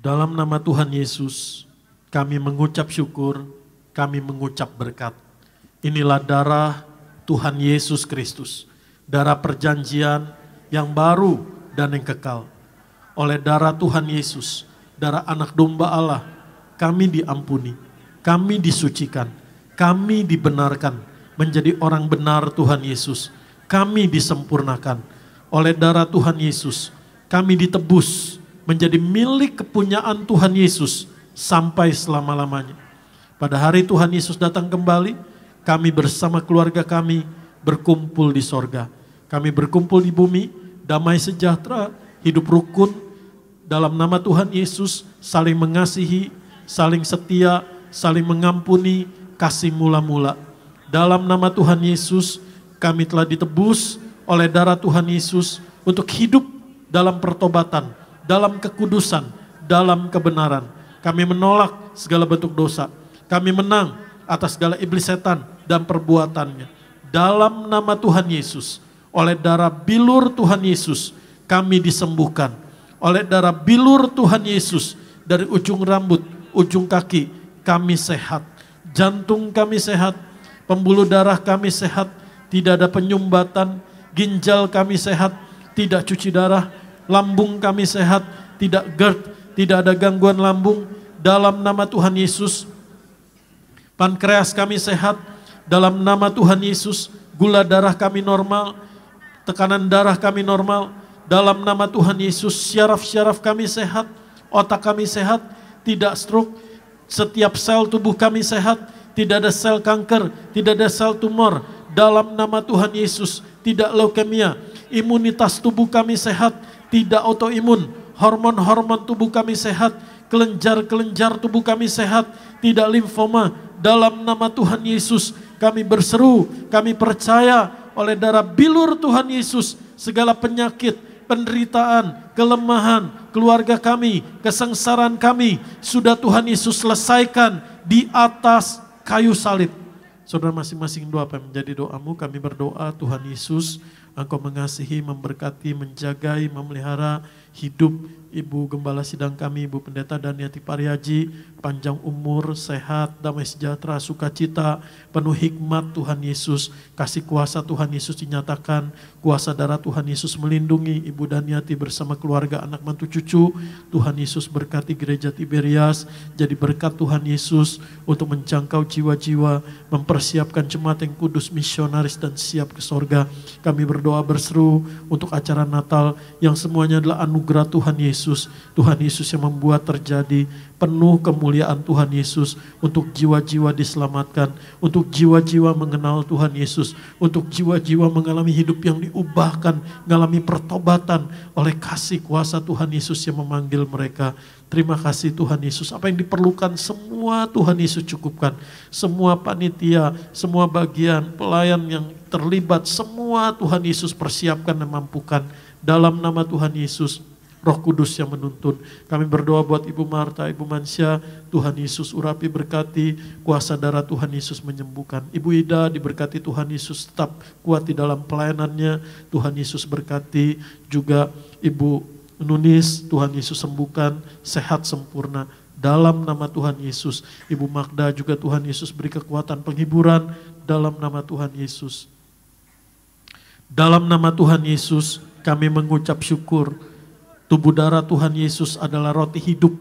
Dalam nama Tuhan Yesus, kami mengucap syukur, kami mengucap berkat. Inilah darah Tuhan Yesus Kristus, darah perjanjian yang baru dan yang kekal. Oleh darah Tuhan Yesus, darah anak domba Allah, kami diampuni, kami disucikan, kami dibenarkan menjadi orang benar Tuhan Yesus. Kami disempurnakan. Oleh darah Tuhan Yesus, kami ditebus menjadi milik kepunyaan Tuhan Yesus sampai selama-lamanya. Pada hari Tuhan Yesus datang kembali, kami bersama keluarga kami berkumpul di sorga. Kami berkumpul di bumi, damai sejahtera, hidup rukun, dalam nama Tuhan Yesus, saling mengasihi, saling setia, saling mengampuni, kasih mula-mula. Dalam nama Tuhan Yesus, kami telah ditebus oleh darah Tuhan Yesus untuk hidup dalam pertobatan, dalam kekudusan, dalam kebenaran. Kami menolak segala bentuk dosa. Kami menang atas segala iblis setan dan perbuatannya. Dalam nama Tuhan Yesus, oleh darah bilur Tuhan Yesus, kami disembuhkan. Oleh darah bilur Tuhan Yesus, dari ujung rambut, ujung kaki, kami sehat. Jantung kami sehat, pembuluh darah kami sehat, tidak ada penyumbatan, ginjal kami sehat, tidak cuci darah, lambung kami sehat, tidak GERD, tidak ada gangguan lambung. Dalam nama Tuhan Yesus, pankreas kami sehat. Dalam nama Tuhan Yesus, gula darah kami normal, tekanan darah kami normal. Dalam nama Tuhan Yesus, syaraf-syaraf kami sehat, otak kami sehat, tidak stroke. Setiap sel tubuh kami sehat, tidak ada sel kanker, tidak ada sel tumor. Dalam nama Tuhan Yesus, tidak leukemia. Imunitas tubuh kami sehat, tidak autoimun, hormon-hormon tubuh kami sehat, kelenjar-kelenjar tubuh kami sehat, tidak limfoma. Dalam nama Tuhan Yesus, kami berseru, kami percaya oleh darah bilur Tuhan Yesus, segala penyakit penderitaan, kelemahan, keluarga kami, kesengsaraan kami, sudah Tuhan Yesus selesaikan di atas kayu salib. Saudara masing-masing doa apa yang menjadi doamu, kami berdoa Tuhan Yesus, Engkau mengasihi, memberkati, menjagai, memelihara hidup Ibu Gembala Sidang kami, Ibu Pendeta Daniati Pariaji, panjang umur, sehat, damai sejahtera, sukacita, penuh hikmat Tuhan Yesus, kasih kuasa Tuhan Yesus dinyatakan, kuasa darah Tuhan Yesus melindungi Ibu Daniati bersama keluarga, anak mantu cucu. Tuhan Yesus berkati gereja Tiberias, jadi berkat Tuhan Yesus untuk menjangkau jiwa-jiwa, mempersiapkan jemaat yang kudus, misionaris dan siap ke sorga. Kami berdoa berseru untuk acara Natal yang semuanya adalah anugerah Tuhan Yesus. Tuhan Yesus yang membuat terjadi penuh kemuliaan Tuhan Yesus untuk jiwa-jiwa diselamatkan, untuk jiwa-jiwa mengenal Tuhan Yesus, untuk jiwa-jiwa mengalami hidup yang diubahkan, mengalami pertobatan oleh kasih kuasa Tuhan Yesus yang memanggil mereka. Terima kasih Tuhan Yesus, apa yang diperlukan semua Tuhan Yesus cukupkan. Semua panitia, semua bagian, pelayan yang terlibat, semua Tuhan Yesus persiapkan dan mampukan. Dalam nama Tuhan Yesus, Roh Kudus yang menuntun. Kami berdoa buat Ibu Marta, Ibu Mansya, Tuhan Yesus urapi, berkati, kuasa darah Tuhan Yesus menyembuhkan. Ibu Ida diberkati Tuhan Yesus, tetap kuat di dalam pelayanannya. Tuhan Yesus berkati juga Ibu Nunis, Tuhan Yesus sembuhkan, sehat sempurna. Dalam nama Tuhan Yesus. Ibu Magda juga Tuhan Yesus beri kekuatan penghiburan dalam nama Tuhan Yesus. Dalam nama Tuhan Yesus kami mengucap syukur. Tubuh darah Tuhan Yesus adalah roti hidup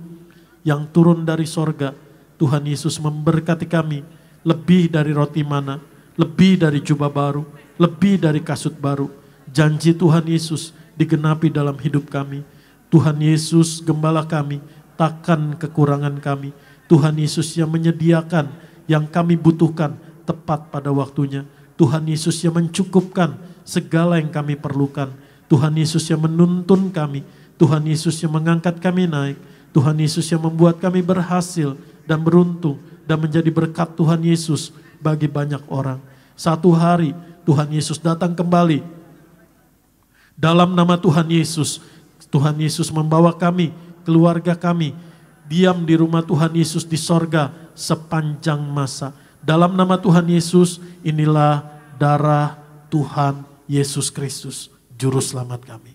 yang turun dari sorga. Tuhan Yesus memberkati kami lebih dari roti mana, lebih dari jubah baru, lebih dari kasut baru. Janji Tuhan Yesus digenapi dalam hidup kami. Tuhan Yesus gembala kami, takkan kekurangan kami. Tuhan Yesus yang menyediakan yang kami butuhkan tepat pada waktunya. Tuhan Yesus yang mencukupkan segala yang kami perlukan. Tuhan Yesus yang menuntun kami. Tuhan Yesus yang mengangkat kami naik. Tuhan Yesus yang membuat kami berhasil dan beruntung dan menjadi berkat Tuhan Yesus bagi banyak orang. Satu hari Tuhan Yesus datang kembali. Dalam nama Tuhan Yesus, Tuhan Yesus membawa kami, keluarga kami, diam di rumah Tuhan Yesus di sorga sepanjang masa. Dalam nama Tuhan Yesus, inilah darah Tuhan Yesus Kristus, Juru Selamat kami.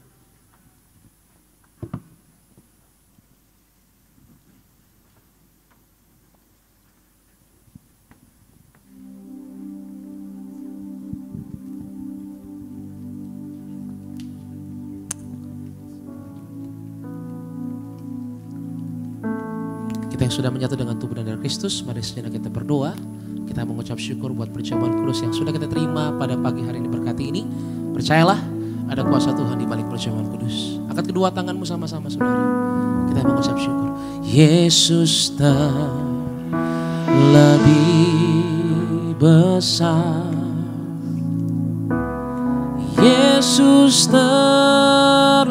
Kita yang sudah menyatu dengan tubuh dan darah Kristus, mari sejenak kita berdoa. Kita mengucap syukur buat perjamuan kudus yang sudah kita terima pada pagi hari ini berkati ini. Percayalah ada kuasa Tuhan di balik perjamuan kudus. Angkat kedua tanganmu sama-sama saudara. Kita mengucap syukur. Yesus terlebih besar. Yesus terlebih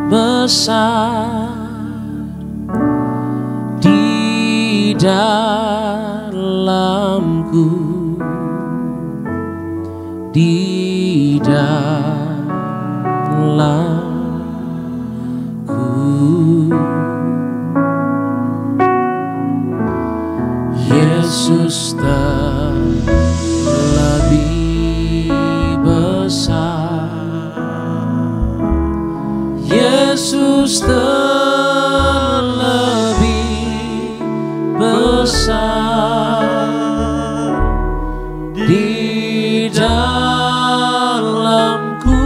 besar. Dalamku, di dalamku, Yesus terlebih besar. Yesus besar di dalamku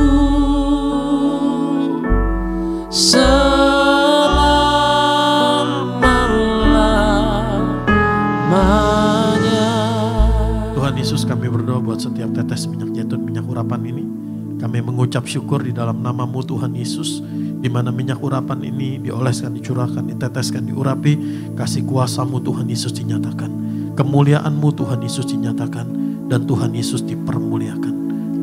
selama-lamanya. Tuhan Yesus, kami berdoa buat setiap tetes minyak zaitun, minyak urapan ini. Kami mengucap syukur di dalam nama-Mu Tuhan Yesus, di mana minyak urapan ini dioleskan, dicurahkan, diteteskan, diurapi, kasih kuasa-Mu Tuhan Yesus dinyatakan, kemuliaan-Mu Tuhan Yesus dinyatakan, dan Tuhan Yesus dipermuliakan.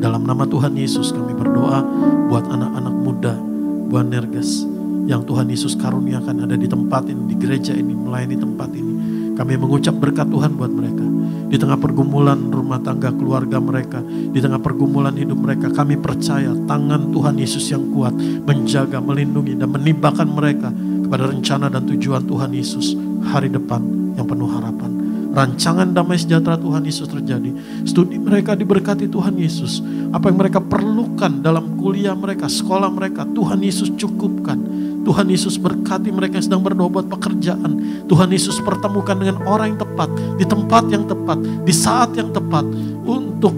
Dalam nama Tuhan Yesus kami berdoa buat anak-anak muda, buat Nerges, yang Tuhan Yesus karuniakan ada di tempat ini, di gereja ini, melayani tempat ini. Kami mengucap berkat Tuhan buat mereka. Di tengah pergumulan rumah tangga keluarga mereka, di tengah pergumulan hidup mereka, kami percaya tangan Tuhan Yesus yang kuat menjaga, melindungi, dan menimbakan mereka kepada rencana dan tujuan Tuhan Yesus hari depan yang penuh harapan. Rancangan damai sejahtera Tuhan Yesus terjadi. Studi mereka diberkati Tuhan Yesus. Apa yang mereka perlukan dalam kuliah mereka, sekolah mereka, Tuhan Yesus cukupkan. Tuhan Yesus berkati mereka yang sedang berdoa buat pekerjaan. Tuhan Yesus pertemukan dengan orang yang tepat, di tempat yang tepat, di saat yang tepat, untuk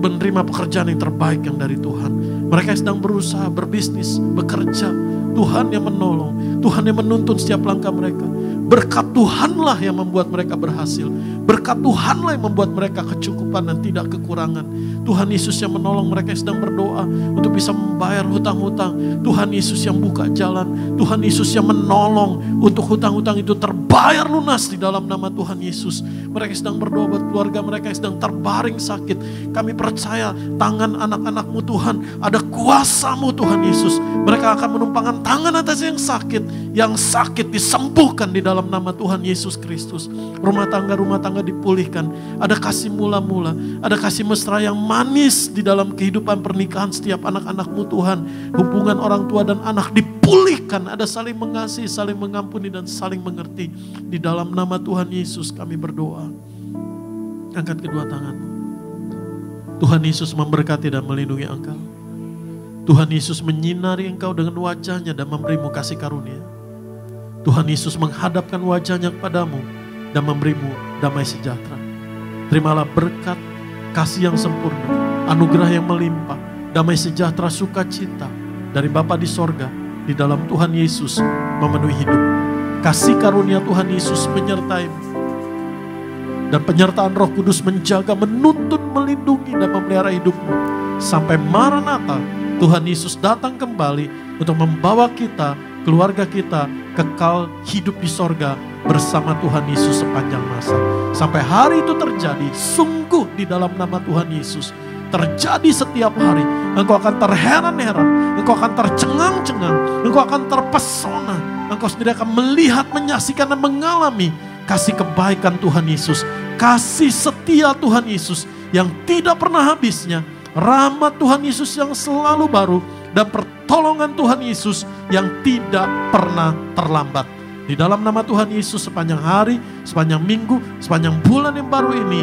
menerima pekerjaan yang terbaik yang dari Tuhan. Mereka yang sedang berusaha, berbisnis, bekerja, Tuhan yang menolong, Tuhan yang menuntun setiap langkah mereka. Berkat Tuhanlah yang membuat mereka berhasil. Berkat Tuhanlah yang membuat mereka kecukupan dan tidak kekurangan. Tuhan Yesus yang menolong mereka yang sedang berdoa untuk bisa membayar hutang-hutang. Tuhan Yesus yang buka jalan. Tuhan Yesus yang menolong untuk hutang-hutang itu terbayar lunas di dalam nama Tuhan Yesus. Mereka yang sedang berdoa buat keluarga mereka yang sedang terbaring sakit. Kami percaya tangan anak-anak-Mu Tuhan, ada kuasa-Mu Tuhan Yesus. Mereka akan menumpangkan tangan atas yang sakit disembuhkan di dalam nama Tuhan Yesus Kristus. Rumah tangga dipulihkan. Ada kasih mula-mula, ada kasih mesra yang manis di dalam kehidupan pernikahan setiap anak-anak-Mu Tuhan. Hubungan orang tua dan anak dipulihkan. Ada saling mengasihi, saling mengampuni, dan saling mengerti. Di dalam nama Tuhan Yesus kami berdoa. Angkat kedua tanganmu. Tuhan Yesus memberkati dan melindungi engkau. Tuhan Yesus menyinari engkau dengan wajahnya dan memberimu kasih karunia. Tuhan Yesus menghadapkan wajahnya kepadamu dan memberimu damai sejahtera. Terimalah berkat, kasih yang sempurna, anugerah yang melimpah, damai sejahtera, sukacita dari Bapa di sorga, di dalam Tuhan Yesus memenuhi hidup. Kasih karunia Tuhan Yesus menyertaimu. Dan penyertaan Roh Kudus menjaga, menuntun, melindungi, dan memelihara hidupmu. Sampai Maranatha, Tuhan Yesus datang kembali untuk membawa kita, keluarga kita, kekal hidup di sorga bersama Tuhan Yesus sepanjang masa. Sampai hari itu terjadi, sungguh di dalam nama Tuhan Yesus terjadi setiap hari. Engkau akan terheran-heran, engkau akan tercengang-cengang, engkau akan terpesona. Engkau sendiri akan melihat, menyaksikan, dan mengalami kasih kebaikan Tuhan Yesus, kasih setia Tuhan Yesus yang tidak pernah habisnya, rahmat Tuhan Yesus yang selalu baru, dan pertolongan Tuhan Yesus yang tidak pernah terlambat. Di dalam nama Tuhan Yesus sepanjang hari, sepanjang minggu, sepanjang bulan yang baru ini,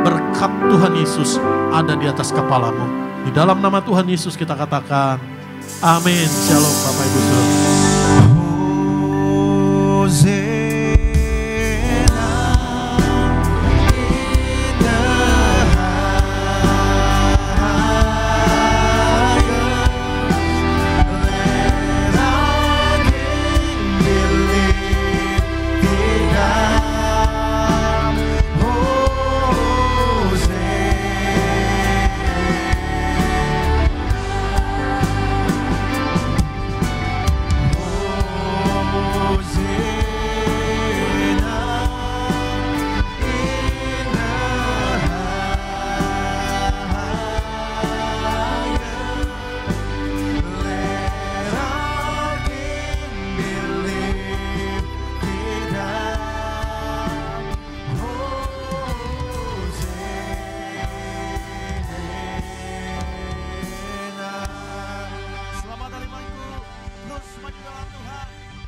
berkat Tuhan Yesus ada di atas kepalamu. Di dalam nama Tuhan Yesus kita katakan, amin. Shalom Bapak Ibu Saudara.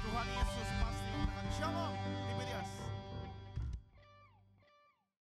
Tuhan Yesus pasti akan shalom di Medias.